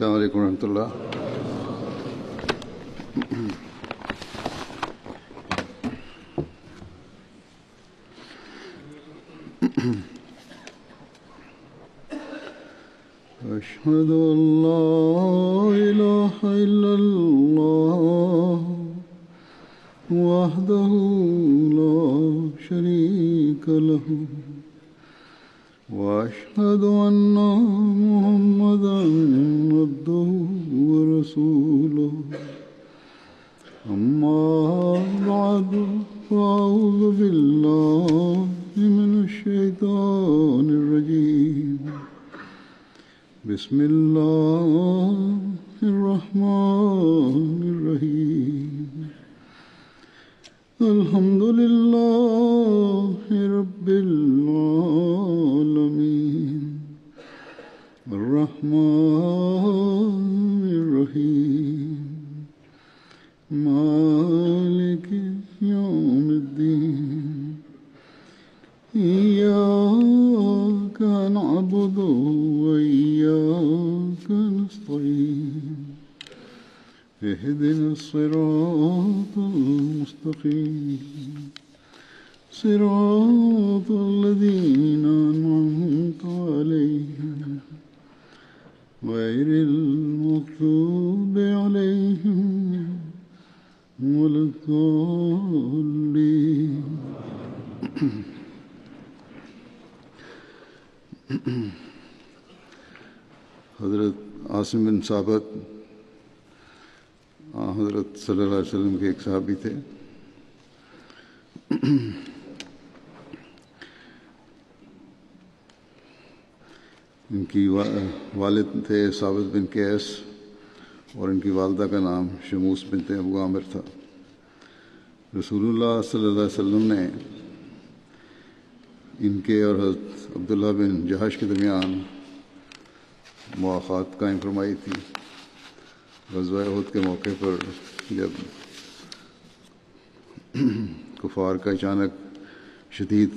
السلام علیکم ورحمۃ اللہ. أشهد أن لا إله إلا الله وحده لا شريك له وأشهد أن محمدا عبده ورسوله أما بعد فأعوذ بالله من الشيطان الرجيم بسم الله الرحمن الرحيم الحمد لله رب العالمين الرحمن الرحيم مالك يوم الدين إياك نعبد وإياك نستعين اهدنا الصراط المستقيم صراط الذين أنعمت عليهم غير المغضوب عليهم ولا الضالين. حضرت عاصم بن ثابت حضرت صلی اللہ علیہ وسلم کے ایک صحابی تھے. ان کی والد تھے ثابت بن قیس اور ان کی والدہ کا نام شموس بنت ابو عامر تھا. رسول اللہ صلی اللہ علیہ وسلم نے ان کے اور حضرت عبداللہ بن جہش کے درمیان مواخات قائم فرمائی تھی. غزوہ احد کے موقع پر جب کفار کا اچانک شدید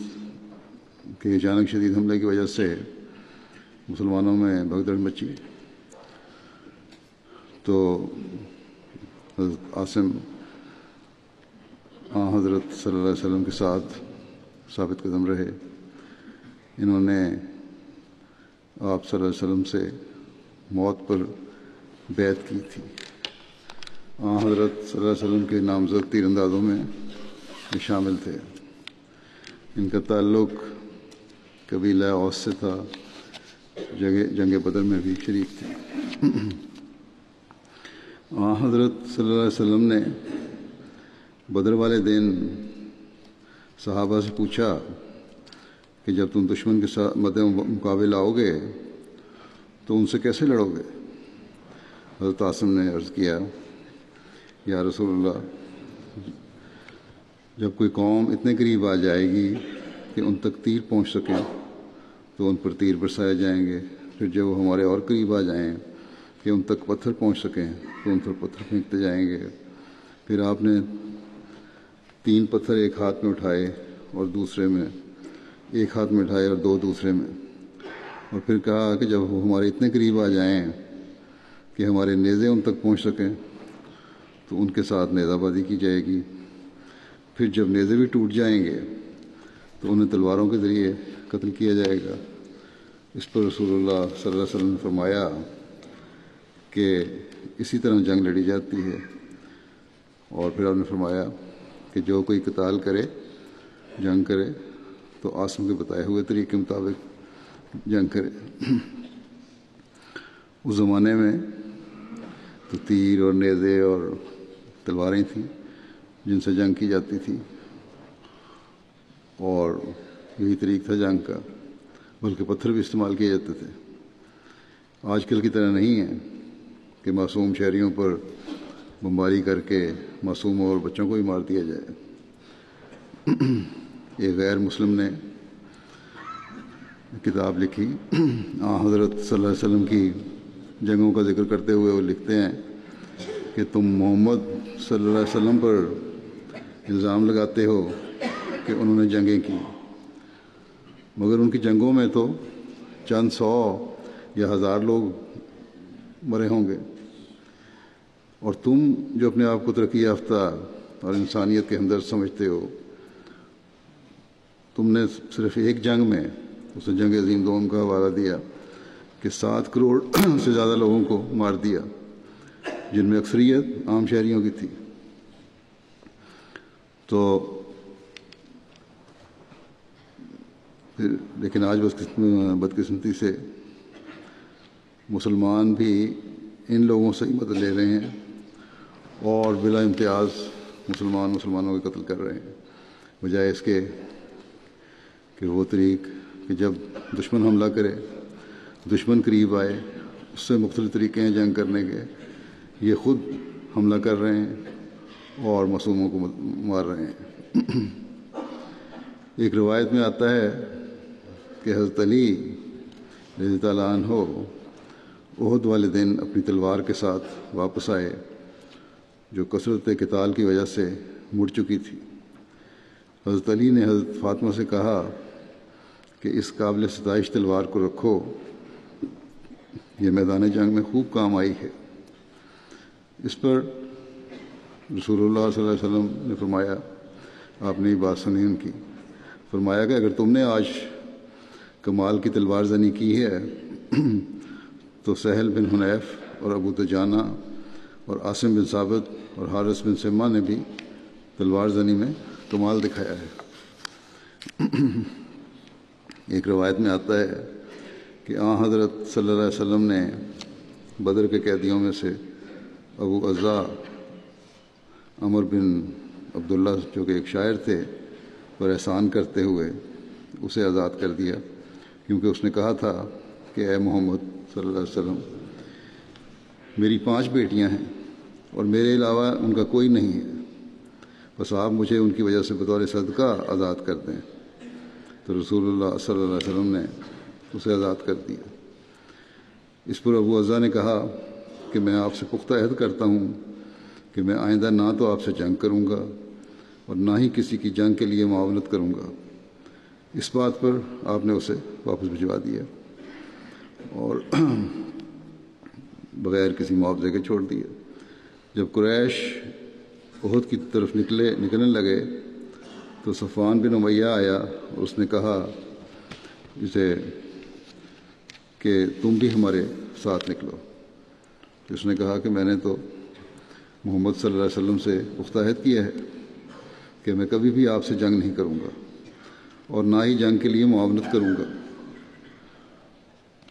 حملے کی وجہ سے مسلمانوں میں بھگدڑ مچی تو حضرت عاصم حضرت صلی اللہ علیہ وسلم کے ساتھ ثابت قدم رہے. انہوں نے آپ صلی اللہ علیہ وسلم سے موت پر بیعت کی تھی. حضرت صلی اللہ علیہ وسلم کے نامزد تیر اندازوں میں شامل تھے. ان کا تعلق قبیلہ اوس سے تھا. جنگ بدر میں بھی شریک تھے. حضرت صلی اللہ علیہ وسلم نے بدر والے دن صحابہ سے پوچھا کہ جب تم دشمن کے ساتھ مقابل آؤ گے تو ان سے کیسے لڑو گے؟ حضرت عاصم نے عرض کیا یا رسول اللہ، جب کوئی قوم اتنے قریب آ جائے گی کہ ان تک تیر پہنچ سکے تو ان پر تیر برسائے جائیں گے. پھر جب وہ ہمارے اور قریب آ جائیں کہ ان تک پتھر پہنچ سکیں تو ان پر پتھر پھینکتے جائیں گے. پھر آپ نے 3 پتھر ایک ہاتھ میں اٹھائے اور دوسرے میں، ایک ہاتھ میں اٹھائے اور 2 دوسرے میں، اور پھر کہا کہ جب وہ ہمارے اتنے قریب آ جائیں کہ ہمارے نیزے ان تک پہنچ سکیں تو ان کے ساتھ نیزہ بازی کی جائے گی. پھر جب نیزے بھی ٹوٹ جائیں گے تو انہیں تلواروں کے ذریعے قتل کیا جائے گا. اس پر رسول اللہ صلی اللہ علیہ وسلم نے فرمایا کہ اسی طرح جنگ لڑی جاتی ہے. اور پھر آپ نے فرمایا کہ جو کوئی قتال کرے، جنگ کرے تو عاصم کے بتائے ہوئے طریقے کے مطابق جنگ کرے. اس زمانے میں تو تیر اور نیزے اور تلواریں تھیں جن سے جنگ کی جاتی تھی، اور یہی طریق تھا جنگ کا. بلکہ پتھر بھی استعمال کیے جاتے تھے. آج کل کی طرح نہیں ہے کہ معصوم شہریوں پر بمباری کر کے معصوم اور بچوں کو بھی مار دیا جائے. ایک غیر مسلم نے کتاب لکھی حضرت صلی اللہ علیہ وسلم کی جنگوں کا ذکر کرتے ہوئے وہ لکھتے ہیں کہ تم محمد صلی اللہ علیہ وسلم پر الزام لگاتے ہو کہ انہوں نے جنگیں کی، مگر ان کی جنگوں میں تو چند 100 یا 1000 لوگ مرے ہوں گے، اور تم جو اپنے آپ کو ترقی یافتہ اور انسانیت کے ہمدرد سمجھتے ہو، تم نے صرف ایک جنگ میں، اس نے جنگ عظیم دوم کا حوالہ دیا، کہ 7 کروڑ سے زیادہ لوگوں کو مار دیا، جن میں اکثریت عام شہریوں کی تھی۔ تو لیکن آج بدقسمتی سے مسلمان بھی ان لوگوں سے ہی مدد لے رہے ہیں اور بلا امتیاز مسلمانوں کے قتل کر رہے ہیں، بجائے اس کے کہ وہ طریق کہ جب دشمن حملہ کرے، دشمن قریب آئے، اس سے مختلف طریقے ہیں جنگ کرنے کے، یہ خود حملہ کر رہے ہیں اور معصوموں کو مار رہے ہیں۔ ایک روایت میں آتا ہے کہ حضرت علی رضی اللہ تعالیٰ عنہ احد والے دن اپنی تلوار کے ساتھ واپس آئے، جو کثرت قتال کی وجہ سے مڑ چکی تھی۔ حضرت علی نے حضرت فاطمہ سے کہا کہ اس قابل ستائش تلوار کو رکھو، یہ میدان جنگ میں خوب کام آئی ہے۔ اس پر رسول اللہ صلی اللہ علیہ وسلم نے فرمایا، آپ نے یہ بات سنی ان کی، فرمایا کہ اگر تم نے آج کمال کی تلوار زنی کی ہے تو سہل بن حنیف اور ابو دجانہ اور عاصم بن ثابت اور حارث بن سمہ نے بھی تلوار زنی میں کمال دکھایا ہے۔ ایک روایت میں آتا ہے کہ حضرت صلی اللہ علیہ وسلم نے بدر کے قیدیوں میں سے ابو عزا عمر بن عبداللہ، جو کہ ایک شاعر تھے، پر احسان کرتے ہوئے اسے آزاد کر دیا، کیونکہ اس نے کہا تھا کہ اے محمد صلی اللہ علیہ وسلم، میری 5 بیٹیاں ہیں اور میرے علاوہ ان کا کوئی نہیں ہے، بس آپ مجھے ان کی وجہ سے بطور صدقہ آزاد کر دیں۔ تو رسول اللہ صلی اللہ علیہ وسلم نے اسے آزاد کر دیا۔ اس پر ابو عزا نے کہا کہ میں آپ سے پختہ عہد کرتا ہوں کہ میں آئندہ نہ تو آپ سے جنگ کروں گا اور نہ ہی کسی کی جنگ کے لیے معاونت کروں گا۔ اس بات پر آپ نے اسے واپس بھجوا دیا اور بغیر کسی معاوضے کے چھوڑ دیا۔ جب قریش احد کی طرف نکلنے لگے تو صفوان بن امیہ آیا اور اس نے کہا اسے کہ تم بھی ہمارے ساتھ نکلو۔ اس نے کہا کہ میں نے تو محمد صلی اللہ علیہ وسلم سے پختہ عہد کیا ہے کہ میں کبھی بھی آپ سے جنگ نہیں کروں گا اور نہ ہی جنگ کے لیے معاونت کروں گا۔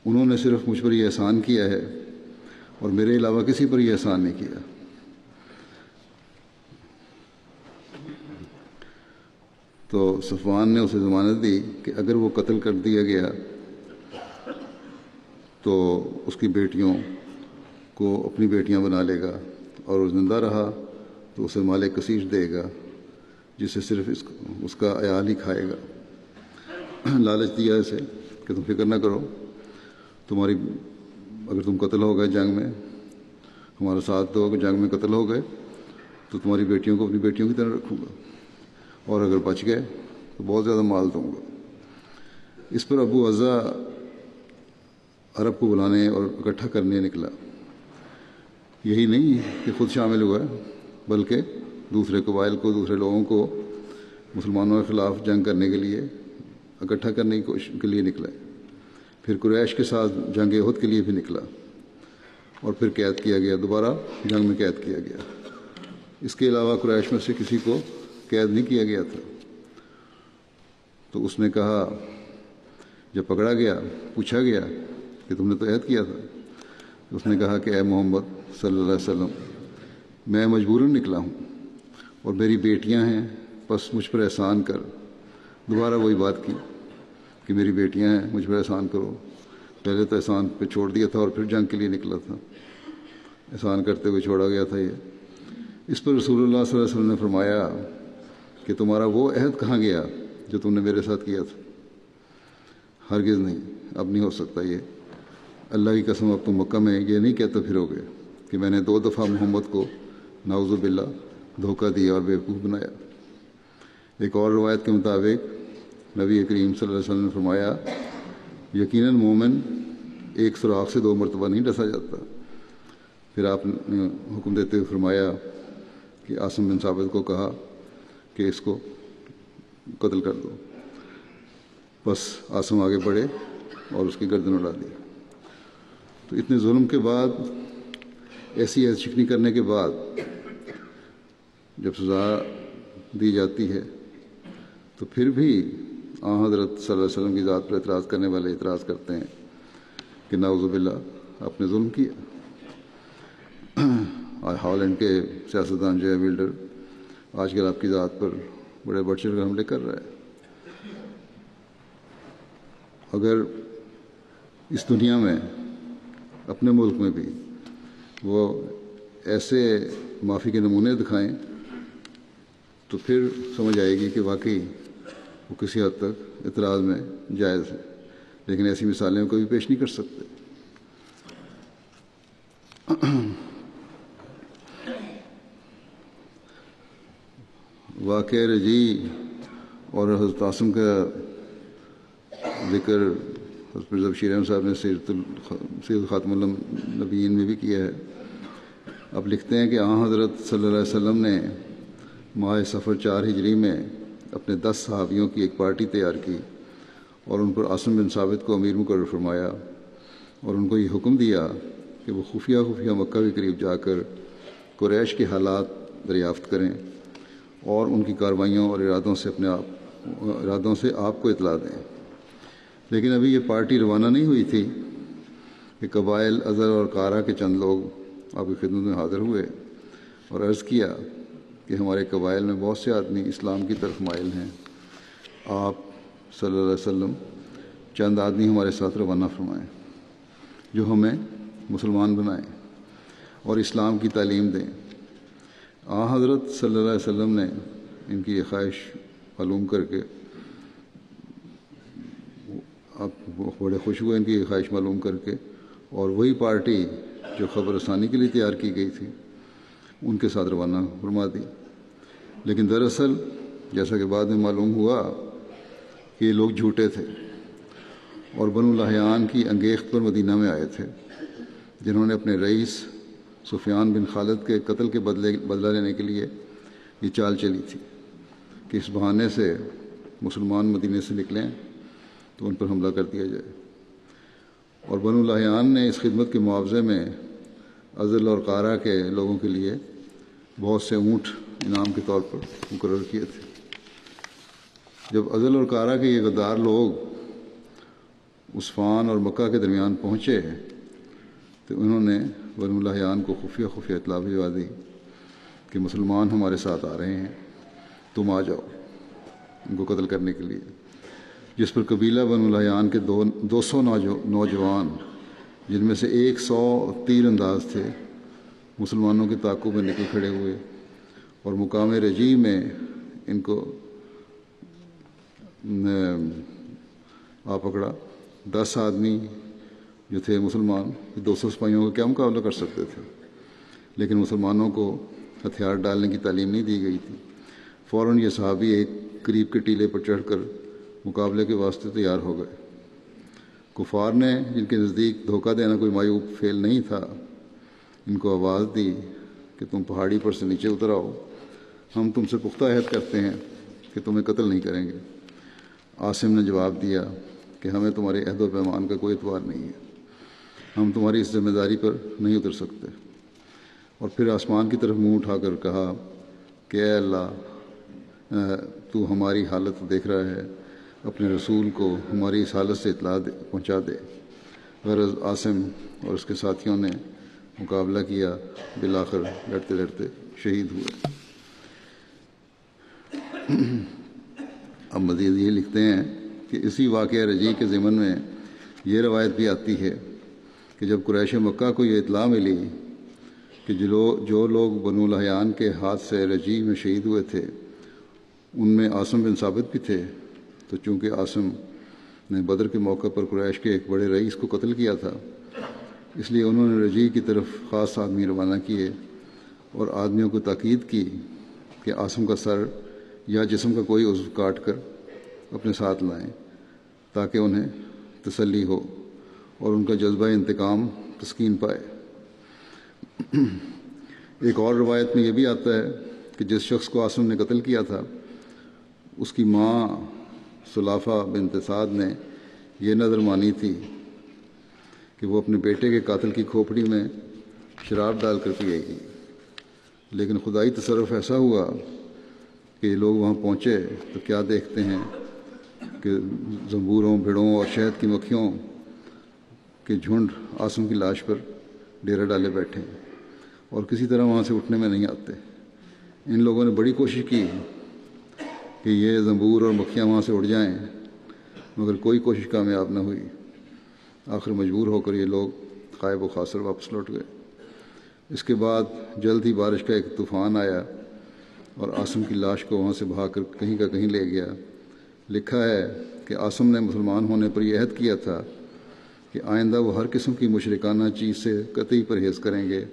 انہوں نے صرف مجھ پر یہ احسان کیا ہے اور میرے علاوہ کسی پر یہ احسان نہیں کیا۔ تو صفوان نے اسے ضمانت دی کہ اگر وہ قتل کر دیا گیا تو اس کی بیٹیوں کو اپنی بیٹیاں بنا لے گا، اور وہ زندہ رہا تو اسے مال کثیر دے گا جسے صرف اس کا عیال ہی کھائے گا۔ لالچ دیا اسے کہ تم فکر نہ کرو، اگر تم قتل ہو گئے جنگ میں، ہمارا ساتھ دو، اگر جنگ میں قتل ہو گئے تو تمہاری بیٹیوں کو اپنی بیٹیوں کی طرح رکھوں گا، اور اگر بچ گئے تو بہت زیادہ مال دوں گا۔ اس پر ابو عزا عرب کو بلانے اور اکٹھا کرنے نکلا۔ یہی نہیں کہ خود شامل ہوا، بلکہ دوسرے قبائل کو، دوسرے لوگوں کو مسلمانوں کے خلاف جنگ کرنے کے لیے اکٹھا کرنے کی کوشش کے لیے نکلا۔ پھر قریش کے ساتھ جنگ احد کے لیے بھی نکلا اور پھر قید کیا گیا، دوبارہ جنگ میں قید کیا گیا۔ اس کے علاوہ قریش میں سے کسی کو قید نہیں کیا گیا تھا۔ تو اس نے کہا، جب پکڑا گیا، پوچھا گیا کہ تم نے تو عہد کیا تھا، تو اس نے کہا کہ اے محمد صلی اللہ علیہ وسلم، میں مجبوراً نکلا ہوں اور میری بیٹیاں ہیں، بس مجھ پر احسان کر۔ دوبارہ وہی بات کی کہ میری بیٹیاں ہیں، مجھ پر احسان کرو۔ پہلے تو احسان پہ چھوڑ دیا تھا اور پھر جنگ کے لیے نکلا تھا، احسان کرتے ہوئے چھوڑا گیا تھا یہ۔ اس پر رسول اللہ صلی اللہ علیہ وسلم نے فرمایا کہ تمہارا وہ عہد کہاں گیا جو تم نے میرے ساتھ کیا تھا؟ ہرگز نہیں، اب نہیں ہو سکتا یہ۔ اللہ کی قسم، اب تم مکہ میں یہ نہیں کہتے پھرو گے کہ میں نے 2 دفعہ محمد کو نعوذ باللہ دھوکہ دیا اور بیوقوف بنایا۔ ایک اور روایت کے مطابق نبی کریم صلی اللہ علیہ وسلم نے فرمایا، یقیناً مومن ایک سوراخ سے 2 مرتبہ نہیں ڈسا جاتا، پھر آپ نے حکم دیتے ہوئے فرمایا کہ عاصم بن ثابت کو کہا کہ اس کو قتل کر دو. بس عاصم آگے بڑھے اور اس کی گردن اڑا دی. تو اتنے ظلم کے بعد، ایسی عہد شکنی کرنے کے بعد جب سزا دی جاتی ہے تو پھر بھی حضرت صلی اللہ علیہ وسلم کی ذات پر اعتراض کرنے والے اعتراض کرتے ہیں کہ نعوذ باللہ آپ نے ظلم کیا. ہالینڈ کے سیاستدان جو ہے ولڈر آج کل آپ کی ذات پر بڑے بڑھ چڑھ کر حملے کر رہا ہے. اگر اس دنیا میں اپنے ملک میں بھی وہ ایسے معافی کے نمونے دکھائیں تو پھر سمجھ آئے گی کہ واقعی وہ کسی حد تک اعتراض میں جائز ہے. لیکن ایسی مثالیں کبھی پیش نہیں کر سکتے. واقعہ رجی اور حضرت عاصم کا ذکر حضرت مرزا بشیر احمد صاحب نے سیرت خاتم النبیین میں بھی کیا ہے. اب لکھتے ہیں کہ حضرت صلی اللہ علیہ وسلم نے ماہ صفر 4 ہجری میں اپنے 10 صحابیوں کی ایک پارٹی تیار کی اور ان پر عاصم بن ثابت کو امیر مقرر فرمایا اور ان کو یہ حکم دیا کہ وہ خفیہ مکہ کے قریب جا کر قریش کے حالات دریافت کریں اور ان کی کاروائیوں اور ارادوں سے آپ کو اطلاع دیں. لیکن ابھی یہ پارٹی روانہ نہیں ہوئی تھی کہ قبائل ازر اور قارہ کے چند لوگ آپ کی خدمت میں حاضر ہوئے اور عرض کیا کہ ہمارے قبائل میں بہت سے آدمی اسلام کی طرف مائل ہیں. آپ صلی اللہ علیہ وسلم چند آدمی ہمارے ساتھ روانہ فرمائیں جو ہمیں مسلمان بنائیں اور اسلام کی تعلیم دیں. حضرت صلی اللہ علیہ وسلم نے ان کی یہ خواہش معلوم کر کے آپ بڑے خوش ہوئے ان کی یہ خواہش معلوم کر کے، اور وہی پارٹی جو خبر رسانی کے لیے تیار کی گئی تھی ان کے ساتھ روانہ فرما دی. لیکن دراصل جیسا کہ بعد میں معلوم ہوا کہ یہ لوگ جھوٹے تھے اور بنو لحیان کی انگیخت پر مدینہ میں آئے تھے، جنہوں نے اپنے رئیس سفیان بن خالد کے قتل کے بدلہ لینے کے لیے یہ چال چلی تھی کہ اس بہانے سے مسلمان مدینے سے نکلیں تو ان پر حملہ کر دیا جائے. اور بنو لحیان نے اس خدمت کے معاوضے میں ازل اور قارہ کے لوگوں کے لیے بہت سے اونٹ انعام کے طور پر مقرر کیے تھے. جب ازل اور قارہ کے یہ غدار لوگ عثفان اور مکہ کے درمیان پہنچے تو انہوں نے بنو لحیان کو خفیہ اطلاع بھجوا دی کہ مسلمان ہمارے ساتھ آ رہے ہیں، تم آ جاؤ ان کو قتل کرنے کے لیے. جس پر قبیلہ بنو لحیان کے 200 نوجوان، جن میں سے 100 تیر انداز تھے، مسلمانوں کے تعاقب میں نکل کھڑے ہوئے اور مقام رجی میں ان کو پکڑا. 10 آدمی جو تھے مسلمان 200 سپاہیوں کا کیا مقابلہ کر سکتے تھے، لیکن مسلمانوں کو ہتھیار ڈالنے کی تعلیم نہیں دی گئی تھی. فوراً یہ صحابی ایک قریب کے ٹیلے پر چڑھ کر مقابلے کے واسطے تیار ہو گئے. کفار نے، جن کے نزدیک دھوکہ دینا کوئی معیوب فعل نہیں تھا، ان کو آواز دی کہ تم پہاڑی پر سے نیچے اتر آؤ، ہم تم سے پختہ عہد کرتے ہیں کہ تمہیں قتل نہیں کریں گے. عاصم نے جواب دیا کہ ہمیں تمہارے عہد و پیمان کا کوئی اعتبار نہیں ہے، ہم تمہاری اس ذمہ داری پر نہیں اتر سکتے. اور پھر آسمان کی طرف منہ اٹھا کر کہا کہ اے اللہ، تو ہماری حالت دیکھ رہا ہے، اپنے رسول کو ہماری اس حالت سے اطلاع پہنچا دے. غرض عاصم اور اس کے ساتھیوں نے مقابلہ کیا، بالآخر لڑتے لڑتے شہید ہوئے. اب مزید یہ لکھتے ہیں کہ اسی واقعہ رجی کے ضمن میں یہ روایت بھی آتی ہے کہ جب قریش مکہ کو یہ اطلاع ملی کہ جو لوگ بنو لحیان کے ہاتھ سے رجی میں شہید ہوئے تھے ان میں عاصم بن ثابت بھی تھے، تو چونکہ عاصم نے بدر کے موقع پر قریش کے ایک بڑے رئیس کو قتل کیا تھا، اس لیے انہوں نے رجی کی طرف خاص آدمی روانہ کیے اور آدمیوں کو تاکید کی کہ عاصم کا سر یا جسم کا کوئی عضو کاٹ کر اپنے ساتھ لائیں تاکہ انہیں تسلی ہو اور ان کا جذبہ انتقام تسکین پائے. ایک اور روایت میں یہ بھی آتا ہے کہ جس شخص کو عاصم نے قتل کیا تھا اس کی ماں سلافہ بنت سعد نے یہ نظر مانی تھی کہ وہ اپنے بیٹے کے قاتل کی کھوپڑی میں شراب ڈال کر پیے گی، لیکن خدائی تصرف ایسا ہوا کہ یہ لوگ وہاں پہنچے تو کیا دیکھتے ہیں کہ زنبوروں، بھیڑوں اور شہد کی مکھیوں کے جھنڈ عاصم کی لاش پر ڈیرا ڈالے بیٹھے ہیں اور کسی طرح وہاں سے اٹھنے میں نہیں آتے۔ ان لوگوں نے بڑی کوشش کی کہ یہ زنبور اور مکھیاں وہاں سے اڑ جائیں، مگر کوئی کوشش کامیاب نہ ہوئی۔ آخر مجبور ہو کر یہ لوگ خائب و خاسر واپس لوٹ گئے۔ اس کے بعد جلد ہی بارش کا ایک طوفان آیا اور عاصم کی لاش کو وہاں سے بھا کر کہیں کا کہیں لے گیا۔ لکھا ہے کہ عاصم نے مسلمان ہونے پر یہ عہد کیا تھا کہ آئندہ وہ ہر قسم کی مشرکانہ چیز سے قطعی پرہیز کریں گے،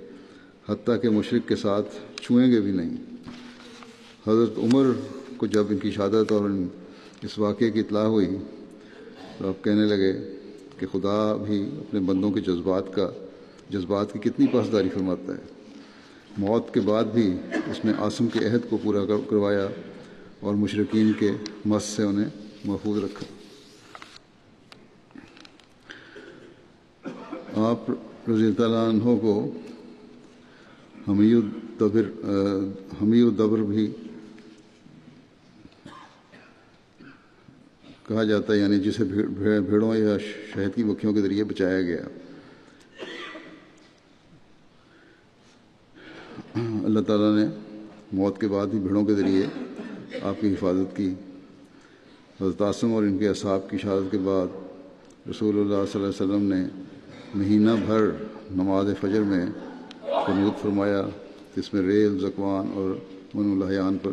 حتیٰ کہ مشرک کے ساتھ چھوئیں گے بھی نہیں۔ حضرت عمر کو جب ان کی شہادت اور اس واقعے کی اطلاع ہوئی تو آپ کہنے لگے کہ خدا بھی اپنے بندوں کے جذبات کی کتنی پاسداری فرماتا ہے۔ موت کے بعد بھی اس نے عاصم کے عہد کو پورا کروایا اور مشرکین کے مس سے انہیں محفوظ رکھا۔ آپ رضی اللہ عنہ کو حمی الدبر بھی کہا جاتا ہے، یعنی جسے بھیڑوں یا شہد کی مکھیوں کے ذریعے بچایا گیا۔ اللہ تعالیٰ نے موت کے بعد بھی بھیڑوں کے ذریعے آپ کی حفاظت کی۔ حضرت عاصم اور ان کے اصحاب کی شہادت کے بعد رسول اللہ صلی اللہ علیہ وسلم نے مہینہ بھر نماز فجر میں قنوت فرمایا، جس میں ریل، زکوان اور من الحیان پر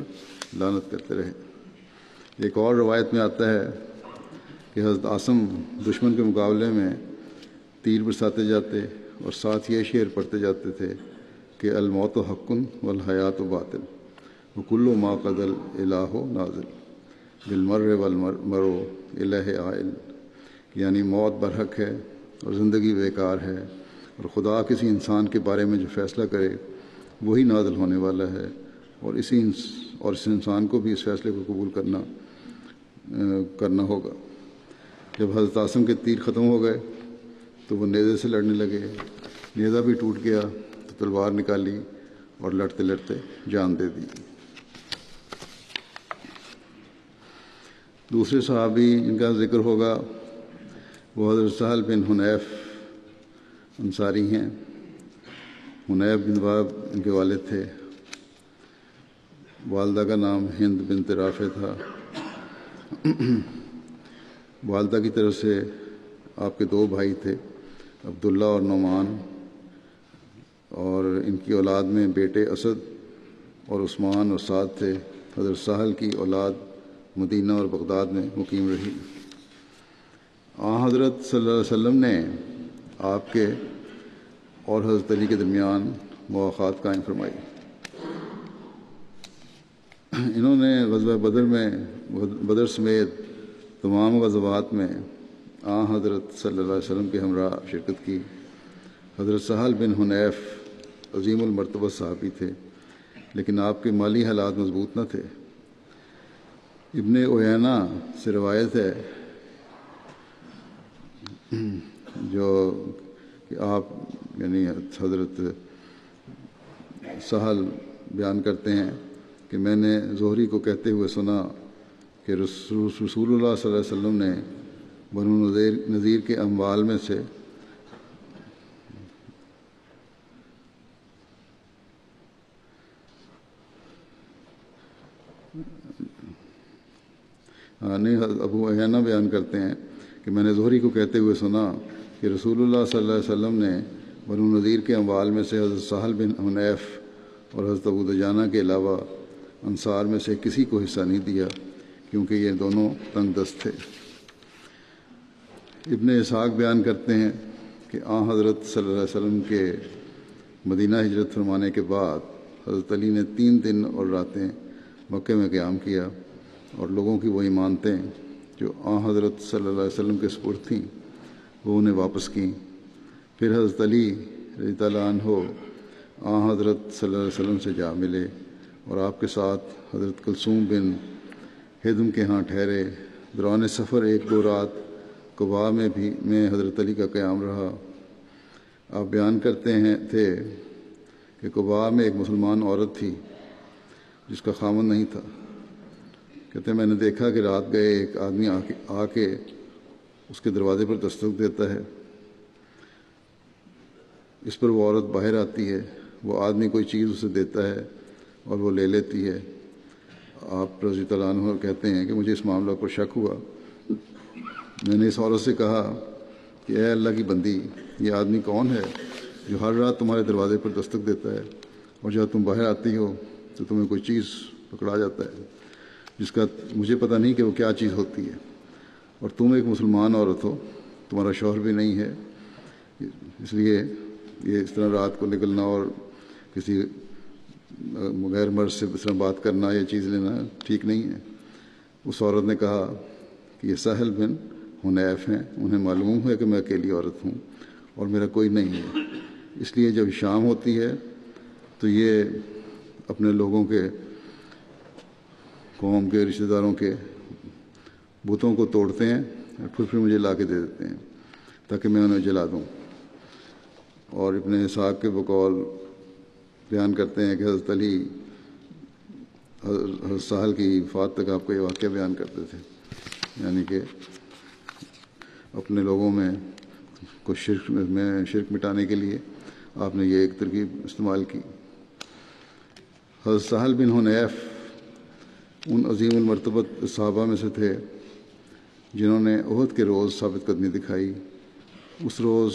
لعنت کرتے رہے۔ ایک اور روایت میں آتا ہے کہ حضرت عاصم دشمن کے مقابلے میں تیر برساتے جاتے اور ساتھ یہ شعر پڑھتے جاتے تھے کہ الموت حق والحیات باطل وکل ما قد الالہ نازل بالمر والمرء الیہ عائل، یعنی موت برحق ہے اور زندگی بیکار ہے، اور خدا کسی انسان کے بارے میں جو فیصلہ کرے وہی نازل ہونے والا ہے، اور اس انسان کو بھی اس فیصلے کو قبول کرنا ہوگا۔ جب حضرت عاصم کے تیر ختم ہو گئے تو وہ نیزے سے لڑنے لگے، نیزہ بھی ٹوٹ گیا تو تلوار نکالی اور لڑتے لڑتے جان دے دی۔ دوسرے صحابی جن کا ذکر ہوگا وہ حضرت سہل بن حنیف انصاری ہیں۔ حنیف بن وہب ان کے والد تھے، والدہ کا نام ہند بنت رافع تھا۔ والدہ کی طرف سے آپ کے دو بھائی تھے، عبداللہ اور نعمان، اور ان کی اولاد میں بیٹے اسد اور عثمان اور سعد تھے۔ حضرت سہل کی اولاد مدینہ اور بغداد میں مقیم رہی۔ حضرت صلی اللہ علیہ وسلم نے آپ کے اور حضرت علی کے درمیان مواخات قائم فرمائی۔ انہوں نے غزوہ بدر سمیت تمام غزوات میں حضرت صلی اللہ علیہ وسلم کے ہمراہ شرکت کی۔ حضرت سہل بن حنیف عظیم المرتبہ صحابی تھے، لیکن آپ کے مالی حالات مضبوط نہ تھے۔ ابن عیینہ سے روایت ہے جو کہ آپ یعنی حضرت سہل بیان کرتے ہیں کہ میں نے زہری کو کہتے ہوئے سنا کہ رسول اللہ صلی اللہ علیہ وسلم نے بنو نذیر کے اموال میں سے ابو عیینہ بیان کرتے ہیں کہ میں نے زہری کو کہتے ہوئے سنا کہ رسول اللہ صلی اللہ علیہ وسلم نے بنو نذیر کے اموال میں سے حضرت سہل بن حنیف اور حضرت ابو دجانہ کے علاوہ انصار میں سے کسی کو حصہ نہیں دیا، کیونکہ یہ دونوں تنگ دست تھے۔ ابن اسحاق بیان کرتے ہیں کہ حضرت صلی اللہ علیہ وسلم کے مدینہ ہجرت فرمانے کے بعد حضرت علی نے 3 دن اور راتیں مکے میں قیام کیا، اور لوگوں کی وہ امانتیں جو حضرت صلی اللہ علیہ وسلم کے سپرد تھیں وہ انہیں واپس کیں۔ پھر حضرت علی رضی اللہ عنہ حضرت صلی اللہ علیہ وسلم سے جا ملے اور آپ کے ساتھ حضرت کلثوم بن ہدم کے ہاں ٹھہرے۔ دوران سفر 1-2 رات قباء میں حضرت علی کا قیام رہا۔ آپ بیان کرتے تھے کہ قباء میں ایک مسلمان عورت تھی جس کا خامن نہیں تھا۔ کہتے ہیں میں نے دیکھا کہ رات گئے ایک آدمی آ کے اس کے دروازے پر دستک دیتا ہے۔ اس پر وہ عورت باہر آتی ہے، وہ آدمی کوئی چیز اسے دیتا ہے اور وہ لے لیتی ہے۔ آپ رضی اللہ عنہ کہتے ہیں کہ مجھے اس معاملہ پر شک ہوا۔ میں نے اس عورت سے کہا کہ اے اللہ کی بندی، یہ آدمی کون ہے جو ہر رات تمہارے دروازے پر دستک دیتا ہے اور جب تم باہر آتی ہو تو تمہیں کوئی چیز پکڑا جاتا ہے جس کا مجھے پتہ نہیں کہ وہ کیا چیز ہوتی ہے، اور تم ایک مسلمان عورت ہو، تمہارا شوہر بھی نہیں ہے، اس لیے یہ اس طرح رات کو نکلنا اور کسی غیر مرد سے اس طرح بات کرنا یا چیز لینا ٹھیک نہیں ہے۔ اس عورت نے کہا کہ یہ سہل بن حنیف ہیں، انہیں معلوم ہے کہ میں اکیلی عورت ہوں اور میرا کوئی نہیں ہے، اس لیے جب شام ہوتی ہے تو یہ اپنے لوگوں کے قوم کے رشتہ داروں کے بتوں کو توڑتے ہیں اور پھر مجھے لا کے دے دیتے ہیں تاکہ میں انہیں جلا دوں۔ اور ابن اسحاق کے بقول بیان کرتے ہیں کہ حضرت علی حضرت سہل کی وفات تک آپ کو یہ واقعہ بیان کرتے تھے، یعنی کہ اپنے لوگوں میں کچھ شرک مٹانے کے لیے آپ نے یہ ایک ترکیب استعمال کی۔ حضرت سہل بن حنیف ان عظیم المرتبت صحابہ میں سے تھے جنہوں نے احد کے روز ثابت قدمی دکھائی۔ اس روز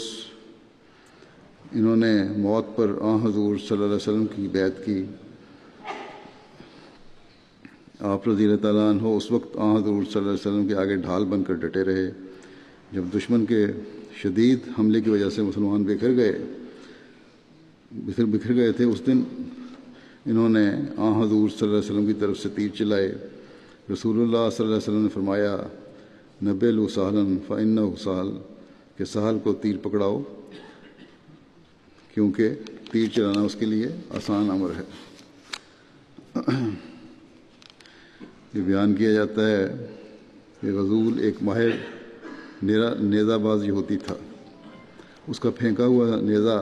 انہوں نے موت پر حضور صلی اللہ علیہ وسلم کی بیعت کی۔ آپ رضی اللہ تعالیٰ عنہ اس وقت حضور صلی اللہ علیہ وسلم کے آگے ڈھال بن کر ڈٹے رہے جب دشمن کے شدید حملے کی وجہ سے مسلمان بکھر گئے تھے۔ اس دن انہوں نے حضور صلی اللہ علیہ وسلم کی طرف سے تیر چلائے۔ رسول اللہ صلی اللہ علیہ وسلم نے فرمایا نبلوا سہلا فإنہ سہل، کہ سہل کو تیر پکڑاؤ کیونکہ تیر چلانا اس کے لیے آسان امر ہے۔ یہ بیان کیا جاتا ہے کہ غزول ایک ماہر نیزہ باز یہودی تھا۔ اس کا پھینکا ہوا نیزہ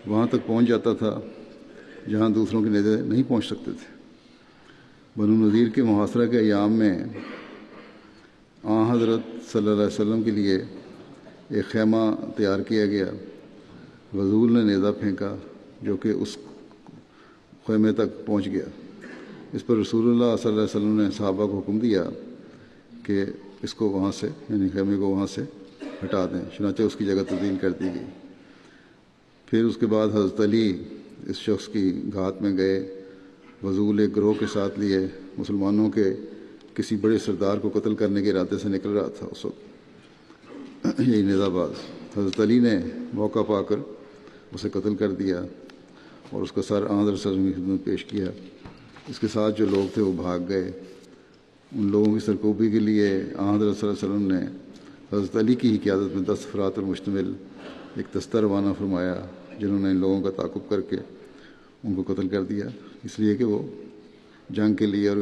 وہاں تک پہنچ جاتا تھا جہاں دوسروں کے نیزے نہیں پہنچ سکتے تھے۔ بنو نذیر کے محاصرہ کے ایام میں حضرت صلی اللہ علیہ وسلم کے لیے ایک خیمہ تیار کیا گیا۔ غزول نے نیزہ پھینکا جو کہ اس خیمے تک پہنچ گیا۔ اس پر رسول اللہ صلی اللہ علیہ وسلم نے صحابہ کو حکم دیا کہ اس کو وہاں سے یعنی خیمے کو وہاں سے ہٹا دیں، چنانچہ اس کی جگہ تبدیل کر دی گئی۔ پھر اس کے بعد حضرت علی اس شخص کی گھات میں گئے۔ غزول ایک گروہ کے ساتھ لیے مسلمانوں کے کسی بڑے سردار کو قتل کرنے کے ارادے سے نکل رہا تھا۔ اس وقت یہی نیزہ باز حضرت علی نے موقع پا کر اسے قتل کر دیا اور اس کا سر حضرت صلی اللہ علیہ وسلم کی خدمت پیش کیا۔ اس کے ساتھ جو لوگ تھے وہ بھاگ گئے۔ ان لوگوں کی سرکوبی کے لیے حضرت صلی اللہ علیہ وسلم نے حضرت علی کی ہی قیادت میں 10 افراد پر مشتمل ایک دستہ روانہ فرمایا جنہوں نے ان لوگوں کا تعاقب کر کے ان کو قتل کر دیا، اس لیے کہ وہ جنگ کے لیے اور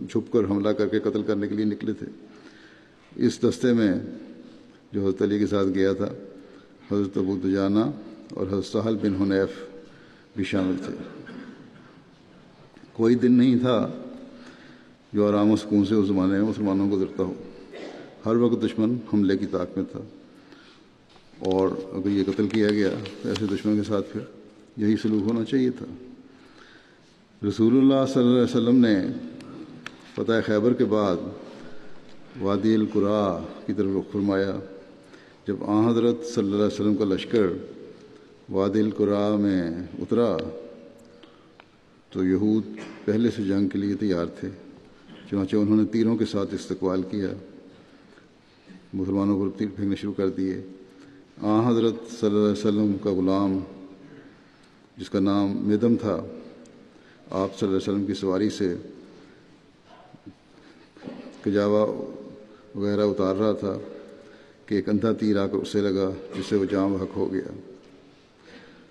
چھپ کر حملہ کر کے قتل کرنے کے لیے نکلے تھے۔ اس دستے میں جو حضرت علی کے ساتھ گیا تھا حضرت ابو دجانہ اور حضرت سہل بن حنیف بھی شامل تھے۔ کوئی دن نہیں تھا جو آرام و سکون سے اس زمانے میں مسلمانوں کو گزرتا ہو۔ ہر وقت دشمن حملے کی طاق میں تھا، اور اگر یہ قتل کیا گیا تو ایسے دشمن کے ساتھ پھر یہی سلوک ہونا چاہیے تھا۔ رسول اللہ صلی اللہ علیہ وسلم نے فتح خیبر کے بعد وادی القرا کی طرف رخ فرمایا۔ جب حضرت صلی اللہ علیہ وسلم کا لشکر وادی القرا میں اترا تو یہود پہلے سے جنگ کے لیے تیار تھے، چنانچہ انہوں نے تیروں کے ساتھ استقبال کیا، مسلمانوں پر تیر پھینکنے شروع کر دیے۔ حضرت صلی اللہ علیہ وسلم کا غلام جس کا نام مدم تھا، آپ صلی اللہ علیہ وسلم کی سواری سے کجاوا وغیرہ اتار رہا تھا کہ ایک اندھا تیر آ کر اسے لگا، جس سے وہ جاں بحق ہو گیا۔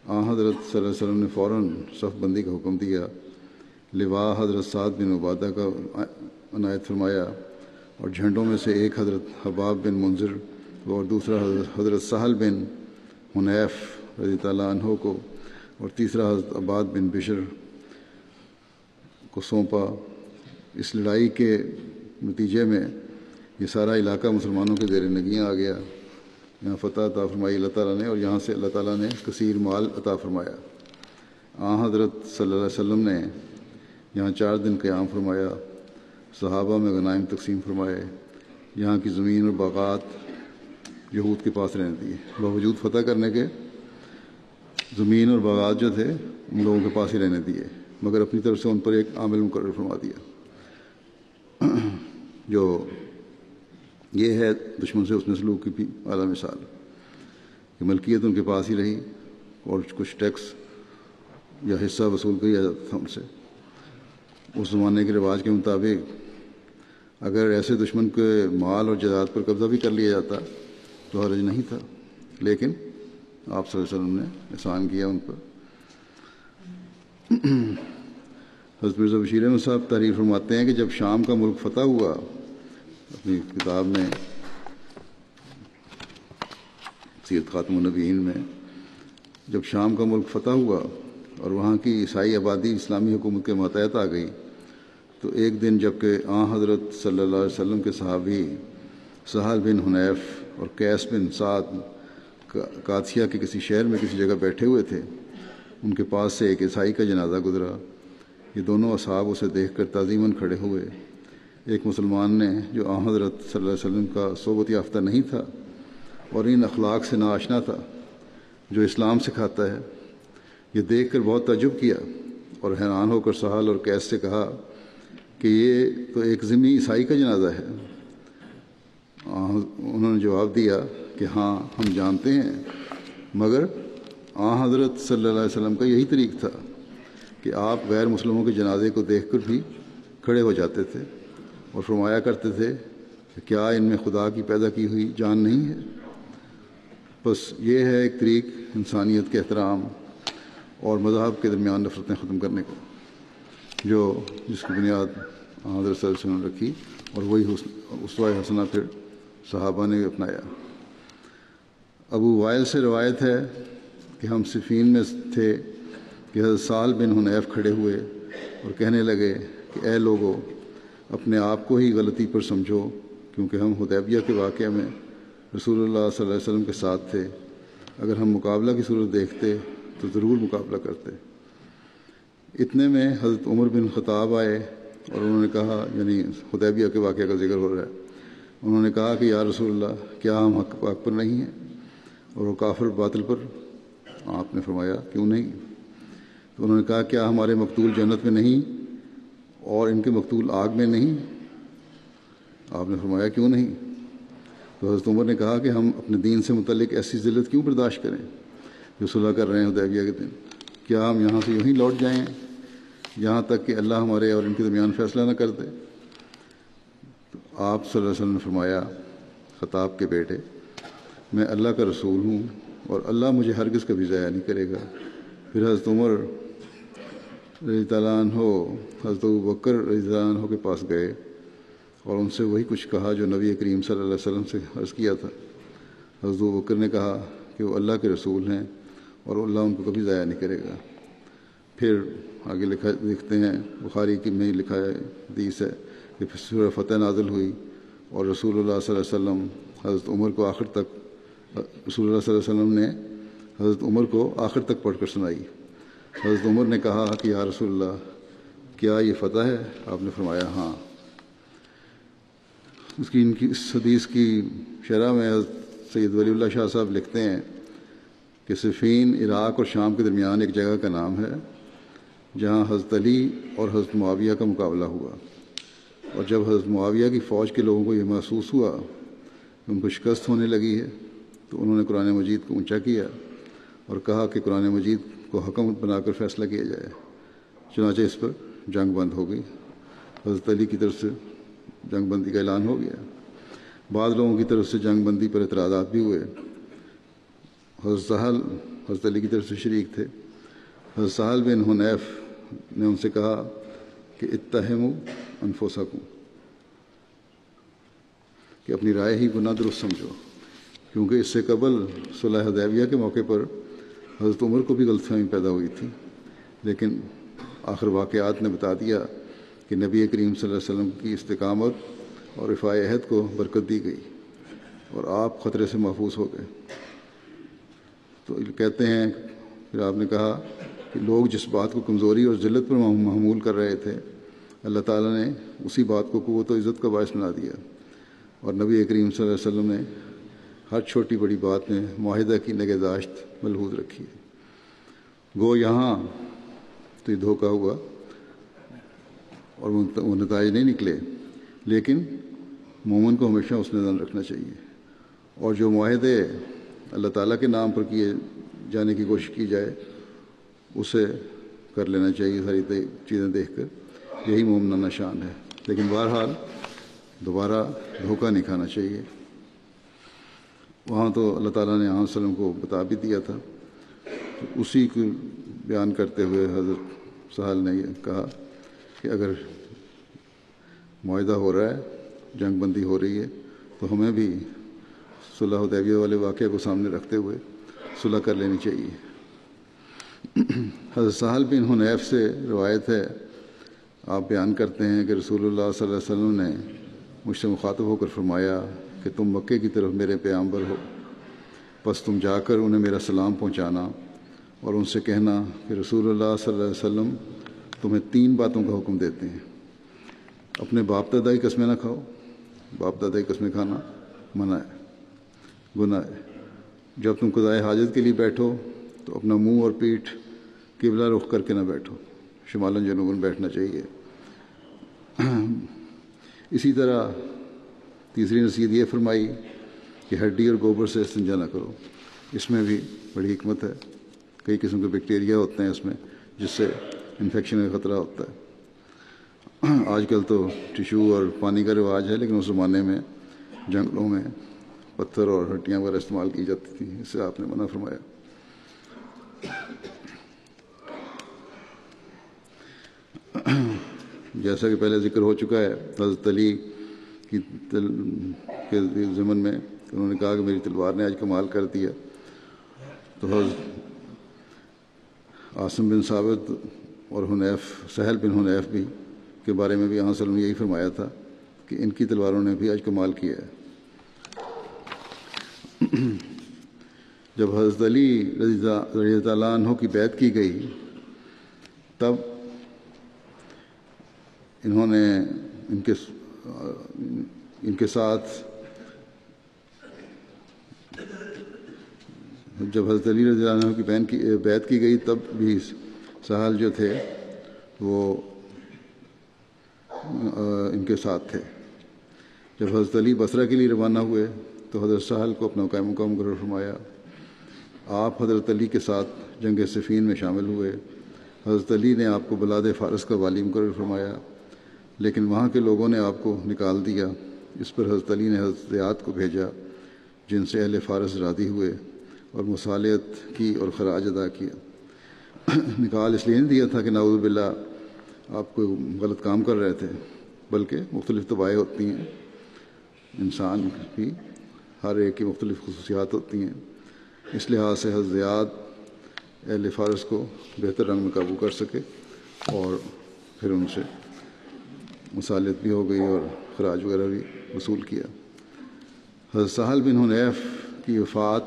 حضرت صلی اللہ علیہ وسلم نے فوراً صف بندی کا حکم دیا. لوا حضرت سعد بن عبادہ کا عنایت فرمایا اور جھنڈوں میں سے ایک حضرت حباب بن منذر اور دوسرا حضرت سہل بن حنیف رضی تعالیٰ عنہ کو اور تیسرا حضرت عباد بن بشر کو سونپا. اس لڑائی کے نتیجے میں یہ سارا علاقہ مسلمانوں کے زیر نگیاں آ گیا. یہاں فتح عطا فرمائی اللہ تعالیٰ نے اور یہاں سے اللہ تعالیٰ نے کثیر مال عطا فرمایا. حضرت صلی اللہ علیہ وسلم نے یہاں 4 دن قیام فرمایا. صحابہ میں غنائم تقسیم فرمائے. یہاں کی زمین اور باغات یہود کے پاس رہنے دیے. باوجود فتح کرنے کے زمین اور باغات جو تھے ان لوگوں کے پاس ہی رہنے دیے، مگر اپنی طرف سے ان پر ایک عامل مقرر فرما دیا. جو یہ ہے دشمن سے اس نے سلوک کی بھی اعلیٰ مثال کہ ملکیت ان کے پاس ہی رہی اور کچھ ٹیکس یا حصہ وصول کیا جاتا تھا ان سے. اس زمانے کے رواج کے مطابق اگر ایسے دشمن کے مال اور جائیداد پر قبضہ بھی کر لیا جاتا تو حرج نہیں تھا، لیکن آپ صلی اللہ علیہ وسلم نے احسان کیا ان پر. حضرت مرزا بشیر احمد صاحب تحریر فرماتے ہیں کہ جب شام کا ملک فتح ہوا، اپنی کتاب میں سیرت خاتم النبیین میں، جب شام کا ملک فتح ہوا اور وہاں کی عیسائی آبادی اسلامی حکومت کے ماتحت آ گئی، تو ایک دن جب کہ حضرت صلی اللہ علیہ وسلم کے صحابی سہل بن حنیف اور قیس بن سعد قادسیہ کے کسی شہر میں کسی جگہ بیٹھے ہوئے تھے، ان کے پاس سے ایک عیسائی کا جنازہ گزرا. یہ دونوں اصحاب اسے دیکھ کر تعظیماً کھڑے ہوئے. ایک مسلمان نے جو حضرت صلی اللہ علیہ وسلم کا صحبت یافتہ نہیں تھا اور ان اخلاق سے ناآشنا تھا جو اسلام سکھاتا ہے، یہ دیکھ کر بہت تعجب کیا اور حیران ہو کر سہل اور قیس سے کہا کہ یہ تو ایک ذمی عیسائی کا جنازہ ہے. انہوں نے جواب دیا کہ ہاں ہم جانتے ہیں، مگر حضرت صلی اللہ علیہ وسلم کا یہی طریق تھا کہ آپ غیر مسلموں کے جنازے کو دیکھ کر بھی کھڑے ہو جاتے تھے اور فرمایا کرتے تھے کہ کیا ان میں خدا کی پیدا کی ہوئی جان نہیں ہے. بس یہ ہے ایک طریق انسانیت کے احترام اور مذہب کے درمیان نفرتیں ختم کرنے کا، جس کی بنیاد حضرت صلی اللہ علیہ وسلم نے رکھی اور وہی اسوہ حسنہ پھر صحابہ نے اپنایا. ابو وائل سے روایت ہے کہ ہم صفین میں تھے کہ حضرت سہل بن حنیف کھڑے ہوئے اور کہنے لگے کہ اے لوگو، اپنے آپ کو ہی غلطی پر سمجھو، کیونکہ ہم حدیبیہ کے واقعہ میں رسول اللہ صلی اللہ علیہ وسلم کے ساتھ تھے. اگر ہم مقابلہ کی صورت دیکھتے تو ضرور مقابلہ کرتے. اتنے میں حضرت عمر بن خطاب آئے اور انہوں نے کہا، یعنی حدیبیہ کے واقعہ کا ذکر ہو رہا ہے، انہوں نے کہا کہ یا رسول اللہ، کیا ہم حق پاک پر نہیں ہیں اور وہ کافر باطل پر؟ آپ نے فرمایا کیوں نہیں؟ تو انہوں نے کہا کیا ہمارے مقتول جنت میں نہیں اور ان کے مقتول آگ میں نہیں؟ آپ نے فرمایا کیوں نہیں؟ تو حضرت عمر نے کہا کہ ہم اپنے دین سے متعلق ایسی ذلت کیوں برداشت کریں جو صلح کر رہے ہیں حدیبیہ کے دن؟ کیا ہم یہاں سے یوں ہی لوٹ جائیں یہاں تک کہ اللہ ہمارے اور ان کے درمیان فیصلہ نہ کر دے؟ تو آپ صلی اللہ علیہ وسلم نے فرمایا، خطاب کے بیٹے، میں اللہ کا رسول ہوں اور اللہ مجھے ہرگز کبھی ضائع نہیں کرے گا. پھر حضرت عمر رضی اللہ عنہ حضرت ابوبکر رضی اللہ عنہ کے پاس گئے اور ان سے وہی کچھ کہا جو نبی کریم صلی اللہ علیہ وسلم سے عرض کیا تھا. حضرت ابوبکر نے کہا کہ وہ اللہ کے رسول ہیں اور اللہ ان کو کبھی ضائع نہیں کرے گا. پھر آگے لکھتے ہیں، بخاری کی میں لکھا ہے، حدیث ہے کہ پھر سورہ فتح نازل ہوئی اور رسول اللہ صلی اللہ علیہ وسلم حضرت عمر کو آخر تک رسول اللہ صلی اللہ علیہ وسلم نے حضرت عمر کو آخر تک پڑھ کر سنائی. حضرت عمر نے کہا کہ یا رسول اللہ، کیا یہ فتح ہے؟ آپ نے فرمایا ہاں. اس حدیث کی شرح میں حضرت سید ولی اللہ شاہ صاحب لکھتے ہیں کہ صفین عراق اور شام کے درمیان ایک جگہ کا نام ہے جہاں حضرت علی اور حضرت معاویہ کا مقابلہ ہوا، اور جب حضرت معاویہ کی فوج کے لوگوں کو یہ محسوس ہوا کہ ان کو شکست ہونے لگی ہے تو انہوں نے قرآن مجید کو اونچا کیا اور کہا کہ قرآن مجید کو حکم بنا کر فیصلہ کیا جائے. چنانچہ اس پر جنگ بند ہو گئی. حضرت علی کی طرف سے جنگ بندی کا اعلان ہو گیا. بعض لوگوں کی طرف سے جنگ بندی پر اعتراضات بھی ہوئے. حضرت سہل حضرت علی کی طرف سے شریک تھے۔ حضرت سہل بن حنیف نے ان سے کہا کہ اتہموا انفسکم، کہ اپنی رائے ہی گناہ درست سمجھو، کیونکہ اس سے قبل صلح حدیبیہ کے موقع پر حضرت عمر کو بھی غلط فہمی پیدا ہوئی تھی، لیکن آخر واقعات نے بتا دیا کہ نبی کریم صلی اللہ علیہ وسلم کی استقامت اور رفاع عہد کو برکت دی گئی اور آپ خطرے سے محفوظ ہو گئے۔ تو کہتے ہیں، پھر آپ نے کہا کہ لوگ جس بات کو کمزوری اور ذلت پر محمول کر رہے تھے، اللہ تعالیٰ نے اسی بات کو قوت و عزت کا باعث بنا دیا، اور نبی کریم صلی اللہ علیہ وسلم نے ہر چھوٹی بڑی بات میں معاہدہ کی نگہداشت ملحوظ رکھی ہے۔ گو یہاں تو یہ دھوکہ ہوا اور وہ نتائج نہیں نکلے، لیکن مومن کو ہمیشہ اس نظر رکھنا چاہیے، اور جو معاہدے اللہ تعالیٰ کے نام پر کیے جانے کی کوشش کی جائے اسے کر لینا چاہیے ساری چیزیں دیکھ کر، یہی مومنانہ شان ہے۔ لیکن بہرحال دوبارہ دھوکہ نہیں کھانا چاہیے۔ وہاں تو اللہ تعالیٰ نے علیہ وسلم کو بتا بھی دیا تھا، اسی کو بیان کرتے ہوئے حضرت سہل نے یہ کہا کہ اگر معاہدہ ہو رہا ہے، جنگ بندی ہو رہی ہے، تو ہمیں بھی صلح حدیبیہ والے واقعہ کو سامنے رکھتے ہوئے صلح کر لینی چاہیے۔ حضرت سہل بن حنیف سے روایت ہے، آپ بیان کرتے ہیں کہ رسول اللہ صلی اللہ علیہ وسلم نے مجھ سے مخاطب ہو کر فرمایا کہ تم مکے کی طرف میرے پیغمبر ہو، بس تم جا کر انہیں میرا سلام پہنچانا اور ان سے کہنا کہ رسول اللہ صلی اللہ علیہ وسلم تمہیں 3 باتوں کا حکم دیتے ہیں۔ اپنے باپ دادا کی قسمیں نہ کھاؤ، باپ دادا کی قسمیں کھانا منع ہے، گناہ ہے۔ جب تم قضائے حاجت کے لیے بیٹھو تو اپنا منہ اور پیٹھ قبلہ رخ کر کے نہ بیٹھو، شمالاً جنوباً بیٹھنا چاہیے۔ اسی طرح تیسری نصیحت یہ فرمائی کہ ہڈی اور گوبر سے استنجا نہ کرو، اس میں بھی بڑی حکمت ہے۔ کئی قسم کے بیکٹیریا ہوتے ہیں اس میں جس سے انفیکشن کا خطرہ ہوتا ہے۔ آج کل تو ٹیشو اور پانی کا رواج ہے، لیکن اس زمانے میں جنگلوں میں پتھر اور ہڈیاں وغیرہ استعمال کی جاتی تھیں، اس سے آپ نے منع فرمایا۔ جیسا کہ پہلے ذکر ہو چکا ہے، حضرت علی کے ضمن میں انہوں نے کہا کہ میری تلوار نے آج کمال کر دیا، تو حضرت عاصم بن ثابت اور سہل بن حنیف بھی کے بارے میں بھی صلی اللہ علیہ وسلم نے یہی فرمایا تھا کہ ان کی تلواروں نے بھی آج کمال کیا ہے۔ جب حضرت علی رضی اللہ عنہ کی بیعت کی گئی تب انہوں نے ان کے ساتھ جب حضرت علی رضی اللہ عنہ کی بیعت کی گئی تب بھی سہل جو تھے وہ ان کے ساتھ تھے۔ جب حضرت علی بصرہ کے لیے روانہ ہوئے تو حضرت سہل کو اپنا قائم مقام مقرر فرمایا۔ آپ حضرت علی کے ساتھ جنگ صفین میں شامل ہوئے۔ حضرت علی نے آپ کو بلاد فارس کا والی مقرر فرمایا، لیکن وہاں کے لوگوں نے آپ کو نکال دیا۔ اس پر حضرت علی نے حضرت زیاد کو بھیجا، جن سے اہل فارس راضی ہوئے اور مصالحت کی اور خراج ادا کیا۔ نکال اس لیے نہیں دیا تھا کہ نعوذ باللہ آپ کوئی غلط کام کر رہے تھے، بلکہ مختلف طبائع ہوتی ہیں، انسان کی ہر ایک کی مختلف خصوصیات ہوتی ہیں۔ اس لحاظ سے حضرت زیاد اہل فارس کو بہتر رنگ میں قابو کر سکے اور پھر ان سے مصالحت بھی ہو گئی اور خراج وغیرہ بھی وصول کیا۔ حضرت سہل بن حنیف کی وفات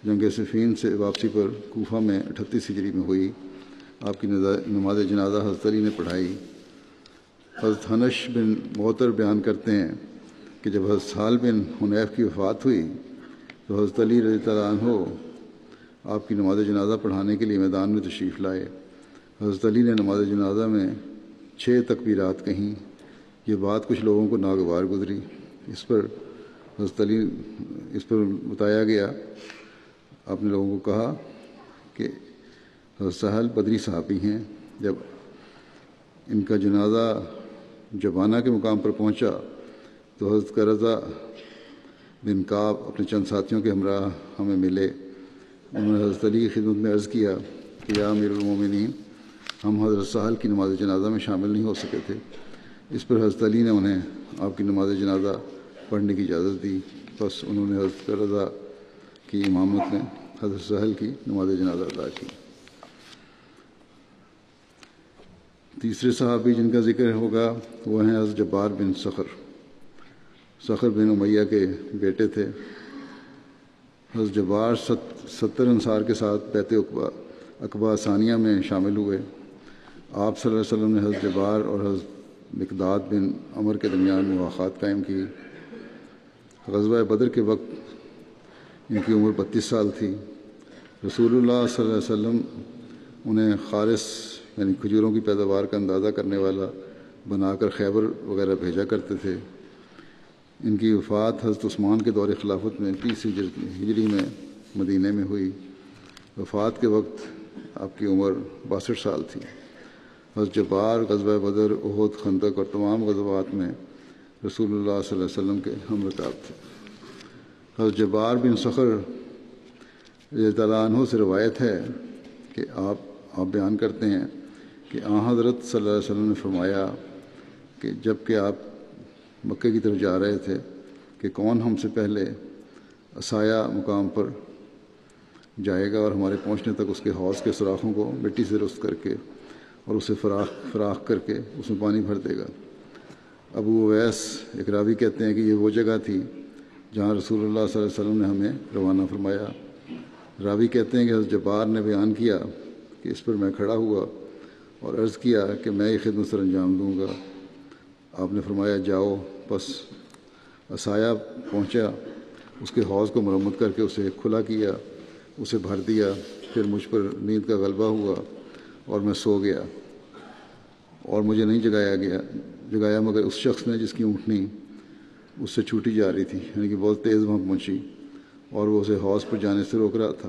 جنگ صفین سے واپسی پر کوفہ میں 38 ہجری میں ہوئی۔ آپ کی نماز جنازہ حضرت علی نے پڑھائی۔ حضرت حنش بن معطر بیان کرتے ہیں کہ جب حضرت سہل بن حنیف کی وفات ہوئی تو حضرت علی رضی اللہ عنہ آپ کی نماز جنازہ پڑھانے کے لیے میدان میں تشریف لائے۔ حضرت علی نے نماز جنازہ میں 6 تکبیرات کہیں۔ یہ بات کچھ لوگوں کو ناگوار گزری۔ اس پر بتایا گیا، آپ نے لوگوں کو کہا کہ حضرت سہل بدری صحابی ہیں۔ جب ان کا جنازہ جبانہ کے مقام پر پہنچا تو حضرت قرظہ بن کعب اپنے چند ساتھیوں کے ہمراہ ہمیں ملے۔ انہوں نے حضرت علی کی خدمت میں عرض کیا کہ یا امیر المومنین، ہم حضرت سہل کی نماز جنازہ میں شامل نہیں ہو سکے تھے۔ اس پر حضرت علی نے انہیں آپ کی نماز جنازہ پڑھنے کی اجازت دی، بس انہوں نے حضرت رضا کی امامت میں حضرت سہل کی نماز جنازہ ادا کی۔ تیسرے صحابی جن کا ذکر ہوگا وہ ہیں حضرت جبار بن صخر بن امیہ کے بیٹے تھے۔ حضرت جبار 70 انصار کے ساتھ بیعت عقبہ ثانیہ میں شامل ہوئے۔ آپ صلی اللہ علیہ وسلم نے حضرت جبار اور حضرت مقداد بن عمر کے درمیان مواخات قائم کی۔ غزوہ بدر کے وقت ان کی عمر 32 سال تھی۔ رسول اللہ صلی اللہ علیہ وسلم انہیں خالص یعنی کھجوروں کی پیداوار کا اندازہ کرنے والا بنا کر خیبر وغیرہ بھیجا کرتے تھے۔ ان کی وفات حضرت عثمان کے دور خلافت میں 30 ہجری میں مدینہ میں ہوئی۔ وفات کے وقت آپ کی عمر 62 سال تھی۔ حضرت جبار غزوہ بدر، احد، خندق اور تمام غزوات میں رسول اللہ صلی اللہ علیہ وسلم کے ہم رکاب تھے۔ حضرت جبار بن صخر رضی اللہ عنہ سے روایت ہے کہ آپ بیان کرتے ہیں کہ حضرت صلی اللہ علیہ وسلم نے فرمایا کہ جب کہ آپ مکے کی طرف جا رہے تھے کہ کون ہم سے پہلے عصایہ مقام پر جائے گا اور ہمارے پہنچنے تک اس کے حوض کے سوراخوں کو مٹی سے رست کر کے اور اسے فراخ کر کے اس میں پانی بھر دے گا۔ ابو اویس ایک راوی کہتے ہیں کہ یہ وہ جگہ تھی جہاں رسول اللہ صلی اللہ علیہ وسلم نے ہمیں روانہ فرمایا۔ راوی کہتے ہیں کہ حضرت جبار نے بیان کیا کہ اس پر میں کھڑا ہوا اور عرض کیا کہ میں یہ خدمت سر انجام دوں گا۔ آپ نے فرمایا جاؤ۔ پس عصایہ پہنچا، اس کے حوض کو مرمت کر کے اسے کھلا کیا، اسے بھر دیا۔ پھر مجھ پر نیند کا غلبہ ہوا اور میں سو گیا، اور مجھے نہیں جگایا مگر اس شخص نے جس کی اونٹنی اس سے چھوٹی جا رہی تھی، یعنی کہ بہت تیز وہاں پہنچی اور وہ اسے حوض پر جانے سے روک رہا تھا۔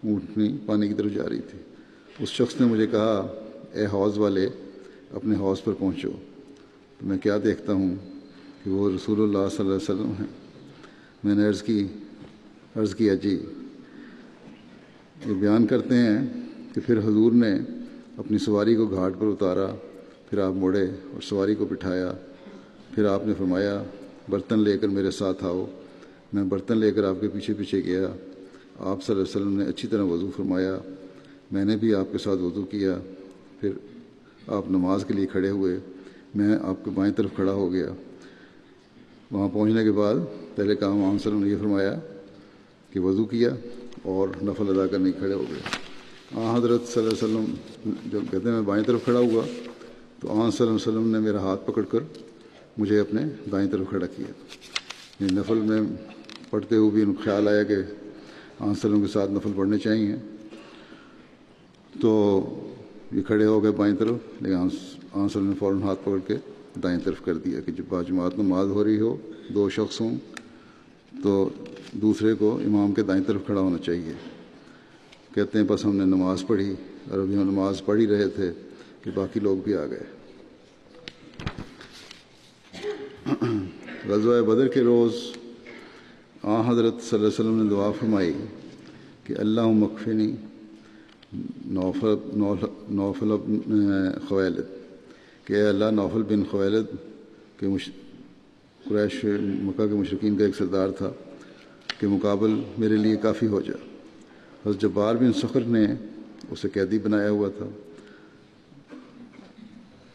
اونٹنی پانی کی طرف جا رہی تھی۔ اس شخص نے مجھے کہا اے حوض والے، اپنے حوض پر پہنچو۔ تو میں کیا دیکھتا ہوں کہ وہ رسول اللہ صلی اللہ علیہ وسلم ہیں۔ میں نے عرض کیا جی۔ یہ بیان کرتے ہیں کہ پھر حضور نے اپنی سواری کو گھاٹ پر اتارا، پھر آپ مڑے اور سواری کو بٹھایا۔ پھر آپ نے فرمایا برتن لے کر میرے ساتھ آؤ۔ میں برتن لے کر آپ کے پیچھے پیچھے گیا۔ آپ صلی اللہ علیہ وسلم نے اچھی طرح وضو فرمایا، میں نے بھی آپ کے ساتھ وضو کیا۔ پھر آپ نماز کے لیے کھڑے ہوئے، میں آپ کے بائیں طرف کھڑا ہو گیا۔ وہاں پہنچنے کے بعد پہلے کام آپ صلی اللہ علیہ وسلم نے یہ فرمایا کہ وضو کیا اور نفل ادا کرنے کھڑے ہو گئے۔ حضرت صلی اللہ علیہ وسلم جب کہتے ہیں میں بائیں طرف کھڑا ہوا تو صلی اللہ علیہ وسلم نے میرا ہاتھ پکڑ کر مجھے اپنے دائیں طرف کھڑا کیا۔ یہ نفل میں پڑھتے ہوئے بھی ان کو خیال آیا کہ صلی اللہ علیہ وسلم کے ساتھ نفل پڑھنے چاہیے، تو یہ کھڑے ہو گئے بائیں طرف، لیکن صلی اللہ علیہ وسلم نے فوراً ہاتھ پکڑ کے دائیں طرف کر دیا کہ جب جماعت نماز ہو رہی ہو، دو شخص ہوں تو دوسرے کو امام کے دائیں طرف کھڑا ہونا چاہیے۔ کہتے ہیں بس ہم نے نماز پڑھی اور ابھی ہم نماز پڑھ ہی رہے تھے کہ باقی لوگ بھی آ گئے۔ غزوہ بدر کے روز حضرت صلی اللہ علیہ وسلم نے دعا فرمائی کہ اللہم اکفنی نوفل خویلد، کہ اے اللہ نوفل بن خویلد کے قریش مکہ کے مشرکین کا ایک سردار تھا کہ مقابل میرے لیے کافی ہو جا۔ حضرت جبار بن صخر نے اسے قیدی بنایا ہوا تھا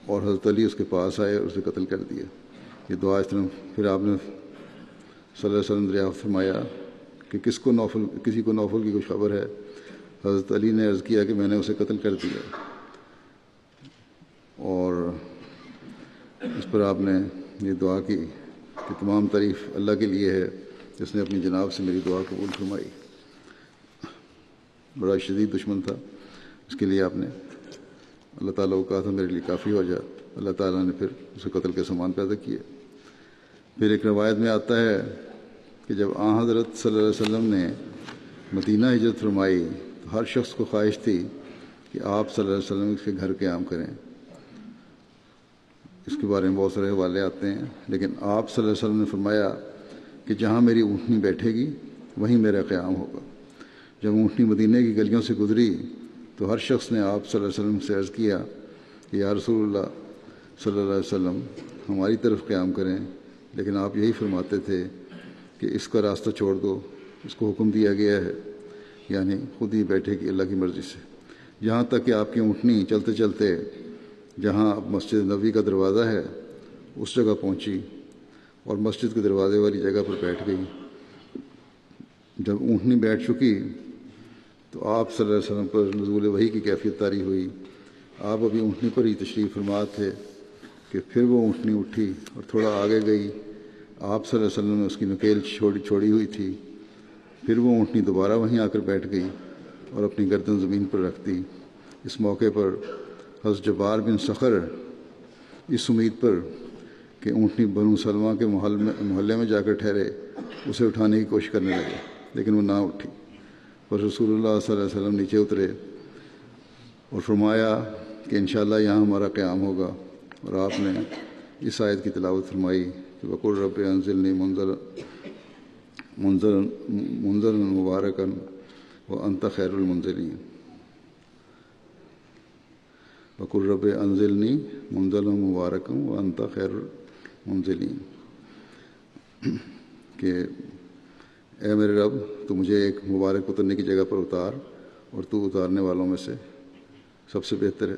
اور حضرت علی اس کے پاس آئے اور اسے قتل کر دیا۔ یہ دعا اس طرح پھر آپ نے صلی اللہ علیہ وسلم دریافت فرمایا کہ کسی کو نوفل کی کوئی خبر ہے؟ حضرت علی نے عرض کیا کہ میں نے اسے قتل کر دیا، اور اس پر آپ نے یہ دعا کی کہ تمام تعریف اللہ کے لیے ہے جس نے اپنی جناب سے میری دعا قبول فرمائی۔ بڑا شدید دشمن تھا، اس کے لیے آپ نے اللہ تعالیٰ کو کہا تھا میرے لیے کافی ہو جا۔ اللہ تعالیٰ نے پھر اسے قتل کے سامان پیدا کیے۔ پھر ایک روایت میں آتا ہے کہ جب حضرت صلی اللہ علیہ وسلم نے مدینہ ہجرت فرمائی تو ہر شخص کو خواہش تھی کہ آپ صلی اللہ علیہ وسلم اس کے گھر قیام کریں۔ اس کے بارے میں بہت سارے حوالے آتے ہیں، لیکن آپ صلی اللہ علیہ وسلم نے فرمایا کہ جہاں میری اونٹنی بیٹھے گی وہیں میرا قیام ہوگا۔ جب اونٹنی مدینہ کی گلیوں سے گزری تو ہر شخص نے آپ صلی اللہ علیہ وسلم سے عرض کیا کہ یا رسول اللہ صلی اللہ علیہ وسلم ہماری طرف قیام کریں، لیکن آپ یہی فرماتے تھے کہ اس کا راستہ چھوڑ دو، اس کو حکم دیا گیا ہے، یعنی خود ہی بیٹھے کہ اللہ کی مرضی سے، یہاں تک کہ آپ کی اونٹنی چلتے چلتے جہاں اب مسجد نبوی کا دروازہ ہے اس جگہ پہنچی اور مسجد کے دروازے والی جگہ پر بیٹھ گئی۔ جب اونٹنی بیٹھ چکی تو آپ صلی اللہ علیہ وسلم پر نزول وحی کی کیفیت طاری ہوئی۔ آپ ابھی اونٹنی پر ہی تشریف فرما تھے کہ پھر وہ اونٹنی اٹھی اور تھوڑا آگے گئی۔ آپ صلی اللہ علیہ وسلم نے اس کی نکیل چھوڑی ہوئی تھی۔ پھر وہ اونٹنی دوبارہ وہیں آ کر بیٹھ گئی اور اپنی گردن زمین پر رکھ دی۔ اس موقع پر حضرت جبار بن صخر اس امید پر کہ اونٹنی بنو سلمہ کے محلے میں جا کر ٹھہرے اسے اٹھانے کی کوشش کرنے لگے، لیکن وہ نہ اٹھی۔ پر رسول اللہ صلی اللہ علیہ وسلم نیچے اترے اور فرمایا کہ انشاءاللہ یہاں ہمارا قیام ہوگا، اور آپ نے اس آیت کی تلاوت فرمائی کہ وَقُلْ رَبِّ أَنزِلْنِي مُنزَلًا مُبَارَكًا وَأَنْتَ خَيْرُ الْمُنزِلِينَ۔ وَقُلْ رَبِّ أَنزِلْنِي مُنزَلًا مُبَارَكًا وَأَنْتَ خَيْرُ الْمُنزِلِينَ، کہ اے میرے رب تو مجھے ایک مبارک اترنے کی جگہ پر اتار، اور تو اتارنے والوں میں سے سب سے بہتر ہے۔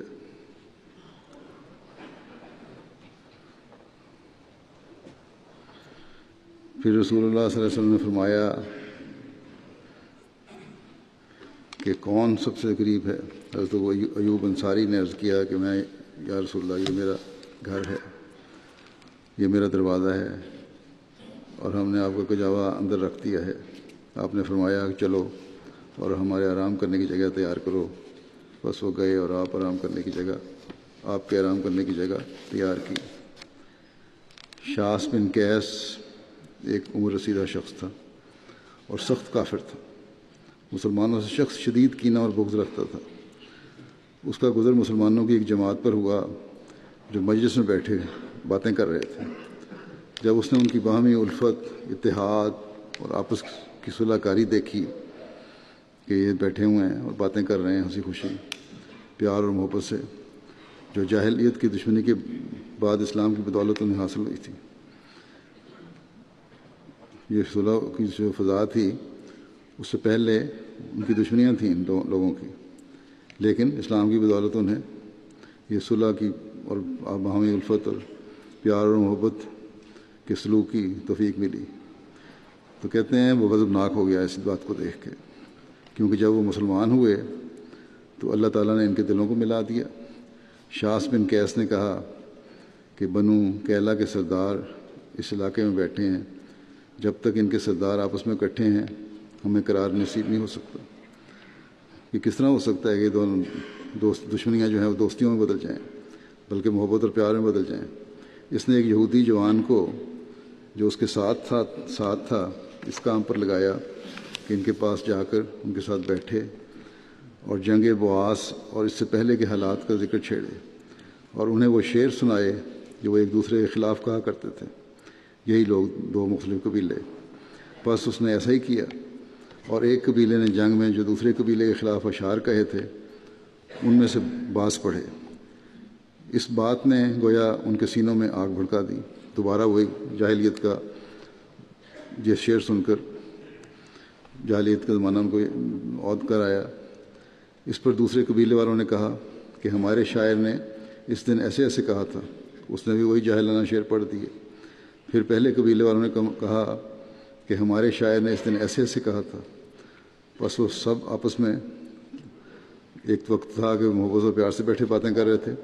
پھر رسول اللہ صلی اللہ علیہ وسلم نے فرمایا کہ کون سب سے قریب ہے؟ حضرت ایوب انصاری نے عرض کیا کہ میں یا رسول اللہ یہ میرا گھر ہے، یہ میرا دروازہ ہے، اور ہم نے آپ کا کجاوا اندر رکھ دیا ہے۔ آپ نے فرمایا کہ چلو اور ہمارے آرام کرنے کی جگہ تیار کرو۔ بس وہ گئے اور آپ کے آرام کرنے کی جگہ تیار کی۔ شاس بن قیس ایک عمر رسیدہ شخص تھا اور سخت کافر تھا۔ مسلمانوں سے شخص شدید کینہ اور بغض رکھتا تھا۔ اس کا گزر مسلمانوں کی ایک جماعت پر ہوا جو مجلس میں بیٹھے باتیں کر رہے تھے۔ جب اس نے ان کی باہمی الفت، اتحاد اور آپس کی صلح کاری دیکھی کہ یہ بیٹھے ہوئے ہیں اور باتیں کر رہے ہیں ہنسی خوشی، پیار اور محبت سے، جو جاہلیت کی دشمنی کے بعد اسلام کی بدولت انہیں حاصل ہوئی تھی۔ یہ صلح کی جو فضا تھی اس سے پہلے ان کی دشمنیاں تھیں ان لوگوں کی، لیکن اسلام کی بدولت انہیں یہ صلح کی اور باہمی الفت اور پیار اور محبت کے سلوک کی توفیق ملی۔ تو کہتے ہیں وہ غضبناک ہو گیا اس بات کو دیکھ کے، کیونکہ جب وہ مسلمان ہوئے تو اللہ تعالیٰ نے ان کے دلوں کو ملا دیا۔ شاس بن قیس نے کہا کہ بنو کیلا کے سردار اس علاقے میں بیٹھے ہیں، جب تک ان کے سردار آپس میں اکٹھے ہیں ہمیں قرار نصیب نہیں ہو سکتا۔ یہ کس طرح ہو سکتا ہے کہ دونوں دشمنیاں جو ہیں وہ دوستیوں میں بدل جائیں، بلکہ محبت اور پیار میں بدل جائیں۔ اس نے ایک یہودی جوان کو جو اس کے ساتھ تھا اس کام پر لگایا کہ ان کے پاس جا کر ان کے ساتھ بیٹھے اور جنگ بواس اور اس سے پہلے کے حالات کا ذکر چھیڑے، اور انہیں وہ شعر سنائے جو وہ ایک دوسرے کے خلاف کہا کرتے تھے، یہی لوگ دو مختلف قبیلے۔ بس اس نے ایسا ہی کیا، اور ایک قبیلے نے جنگ میں جو دوسرے قبیلے کے خلاف اشعار کہے تھے ان میں سے باز پڑھے۔ اس بات نے گویا ان کے سینوں میں آگ بھڑکا دی۔ دوبارہ وہی جاہلیت کا یہ شعر سن کر جاہلیت کا زمانہ ان کو عود کر آیا۔ اس پر دوسرے قبیلے والوں نے کہا کہ ہمارے شاعر نے اس دن ایسے ایسے کہا تھا۔ اس نے بھی وہی جاہلانہ شعر پڑھ دیے۔ پھر پہلے قبیلے والوں نے کہا کہ ہمارے شاعر نے اس دن ایسے ایسے کہا تھا۔ بس وہ سب آپس میں ایک وقت تھا کہ محبت و پیار سے بیٹھے باتیں کر رہے تھے،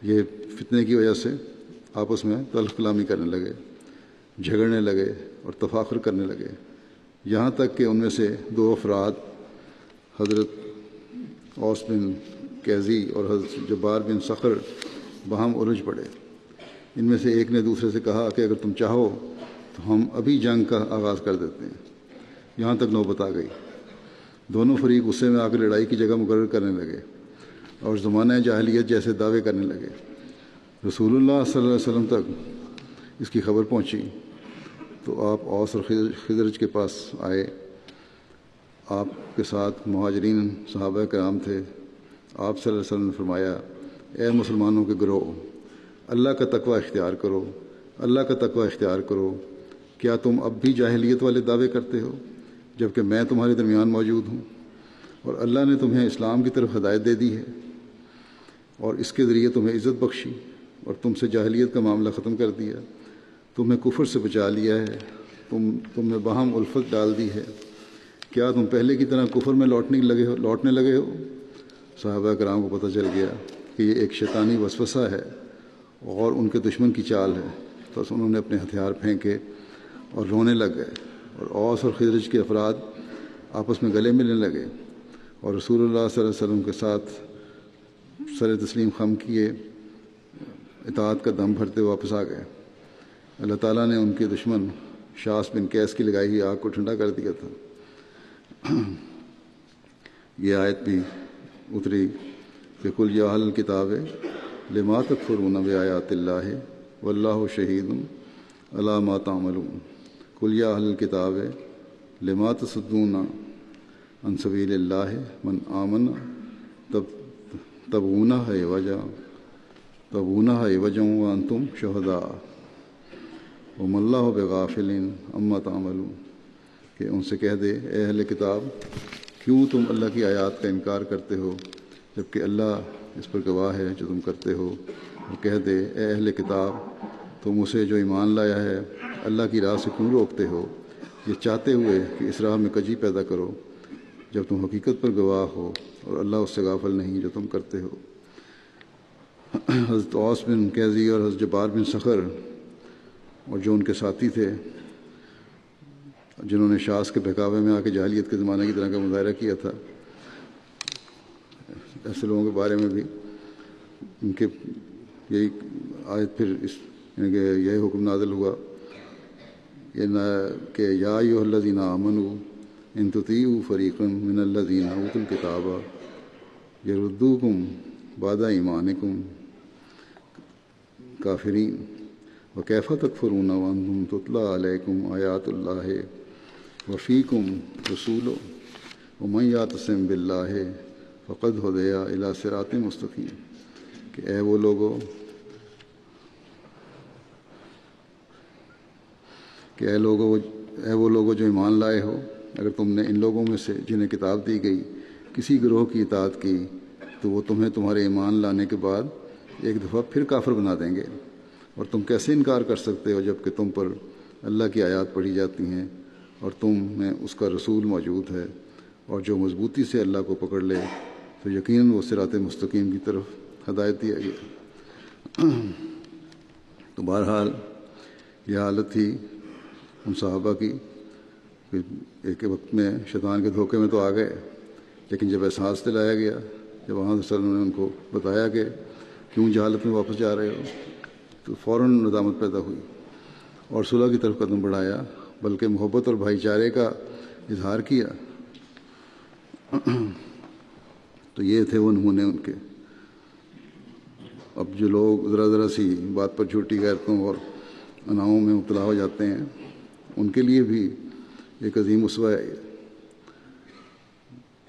یہ فتنے کی وجہ سے آپس میں تلخ کلامی کرنے لگے، جھگڑنے لگے اور تفاخر کرنے لگے، یہاں تک کہ ان میں سے دو افراد حضرت اوس بن کیزی اور حضرت جبار بن صخر باہم الجھ پڑے۔ ان میں سے ایک نے دوسرے سے کہا کہ اگر تم چاہو تو ہم ابھی جنگ کا آغاز کر دیتے ہیں۔ یہاں تک نوبت آ گئی۔ دونوں فریق غصے میں آ کر لڑائی کی جگہ مقرر کرنے لگے اور زمانہ جاہلیت جیسے دعوے کرنے لگے۔ رسول اللہ صلی اللہ علیہ وسلم تک اس کی خبر پہنچی تو آپ اوس اور خزرج کے پاس آئے۔ آپ کے ساتھ مہاجرین صحابہ کرام تھے. آپ صلی اللہ علیہ وسلم نے فرمایا اے مسلمانوں کے گروہ، اللہ کا تقوی اختیار کرو، اللہ کا تقوی اختیار کرو. کیا تم اب بھی جاہلیت والے دعوے کرتے ہو جبکہ میں تمہارے درمیان موجود ہوں، اور اللہ نے تمہیں اسلام کی طرف ہدایت دے دی ہے اور اس کے ذریعے تمہیں عزت بخشی اور تم سے جاہلیت کا معاملہ ختم کر دیا، تمہیں کفر سے بچا لیا ہے، تم نے باہم الفت ڈال دی ہے. کیا تم پہلے کی طرح کفر میں لوٹنے لگے ہو؟ صحابہ کرام کو پتہ چل گیا کہ یہ ایک شیطانی وسوسہ ہے اور ان کے دشمن کی چال ہے. تو انہوں نے اپنے ہتھیار پھینکے اور رونے لگ گئے، اور اوس اور خزرج کے افراد آپس میں گلے ملنے لگے اور رسول اللہ صلی اللہ علیہ وسلم کے ساتھ سر تسلیم خم کیے اطاعت کا دم بھرتے واپس آ گئے. اللہ تعالیٰ نے ان کے دشمن شاس بن قیس کی لگائی ہوئی آگ کو ٹھنڈا کر دیا تھا. یہ آیت بھی اتری کہ قل یا اہل الکتاب لما تکفرون بآیات اللہ واللہ شہید علی ما تعملون. قل یا اہل الکتاب لما تصدون عن سبیل اللہ من آمن تبغونہ عوجا وانتم شہداء وما اللہ بغافل عما تعملون. کہ ان سے کہہ دے اے اہل کتاب، کیوں تم اللہ کی آیات کا انکار کرتے ہو جبکہ اللہ اس پر گواہ ہے جو تم کرتے ہو. اور کہہ دے اے اہل کتاب، تم اسے جو ایمان لایا ہے اللہ کی راہ سے کیوں روکتے ہو، یہ چاہتے ہوئے کہ اس راہ میں کجی پیدا کرو جب تم حقیقت پر گواہ ہو اور اللہ اس سے غافل نہیں جو تم کرتے ہو. حضرت اوس بن قیزی اور حضرت جبار بن صخر اور جو ان کے ساتھی تھے جنہوں نے شاس کے بہکاوے میں آ کے جاہلیت کے زمانے کی طرح کا مظاہرہ کیا تھا، ایسے لوگوں کے بارے میں بھی ان کے یہی آیت پھر یعنی کہ یہی حکم نازل ہوا کہ یا ایھا الذین آمنوا ان تطیعوا فریقا من الذین اوتوا الکتاب یردوکم بعد ایمانکم کافرین وکیف تکفرون وانتم تتلی علیکم آیات اللہ وفیکم رسولہ ومن یعتصم باللہ فقد ہدی الی صراط مستقیم. کہ اے وہ لوگوں جو ایمان لائے ہو، اگر تم نے ان لوگوں میں سے جنہیں کتاب دی گئی کسی گروہ کی اطاعت کی تو وہ تمہیں تمہارے ایمان لانے کے بعد ایک دفعہ پھر کافر بنا دیں گے. اور تم کیسے انکار کر سکتے ہو جب کہ تم پر اللہ کی آیات پڑھی جاتی ہیں اور تم میں اس کا رسول موجود ہے. اور جو مضبوطی سے اللہ کو پکڑ لے تو یقیناً وہ صراط مستقیم کی طرف ہدایت دیا گیا. تو بہرحال یہ حالت تھی ان صحابہ کی. ایک وقت میں شیطان کے دھوکے میں تو آ گئے، لیکن جب احساس دلایا گیا، جب وہاں سے سر نے ان کو بتایا کہ کیوں جہالت میں واپس جا رہے ہو، تو فوراً ندامت پیدا ہوئی اور صلح کی طرف قدم بڑھایا، بلکہ محبت اور بھائی چارے کا اظہار کیا. تو یہ تھے وہ نمونے ان کے. اب جو لوگ ذرا سی بات پر جھوٹی غیرتوں اور اناؤں میں مبتلا ہو جاتے ہیں، ان کے لیے بھی ایک عظیم اسوہ ہے.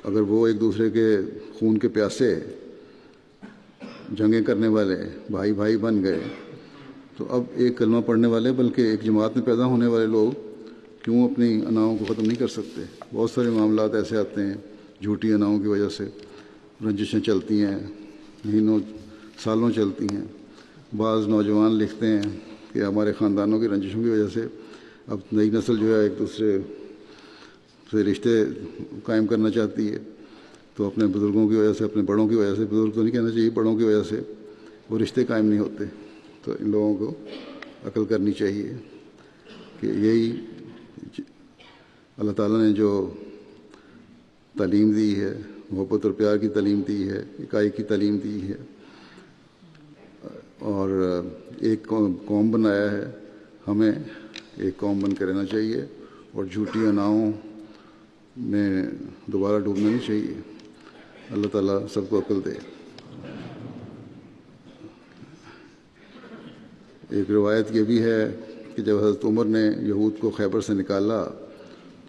اگر وہ ایک دوسرے کے خون کے پیاسے جنگیں کرنے والے بھائی بن گئے، تو اب ایک کلمہ پڑھنے والے بلکہ ایک جماعت میں پیدا ہونے والے لوگ کیوں اپنی اناؤں کو ختم نہیں کر سکتے؟ بہت سارے معاملات ایسے آتے ہیں جھوٹی اناؤں کی وجہ سے، رنجشیں چلتی ہیں، مہینوں سالوں چلتی ہیں. بعض نوجوان لکھتے ہیں کہ ہمارے خاندانوں کی رنجشوں کی وجہ سے اب نئی نسل جو ہے ایک دوسرے سے رشتے قائم کرنا چاہتی ہے، تو اپنے بزرگوں کی وجہ سے، اپنے بڑوں کی وجہ سے، بزرگ تو نہیں کہنا چاہیے، بڑوں کی وجہ سے وہ رشتے قائم نہیں ہوتے. تو ان لوگوں کو عقل کرنی چاہیے کہ یہی اللہ تعالیٰ نے جو تعلیم دی ہے، محبت اور پیار کی تعلیم دی ہے، اکائی کی تعلیم دی ہے، اور ایک قوم بنایا ہے، ہمیں ایک قوم بن کے رہنا چاہیے اور جھوٹی اناؤں میں دوبارہ ڈوبنا نہیں چاہیے. اللہ تعالیٰ سب کو عقل دے. ایک روایت یہ بھی ہے کہ جب حضرت عمر نے یہود کو خیبر سے نکالا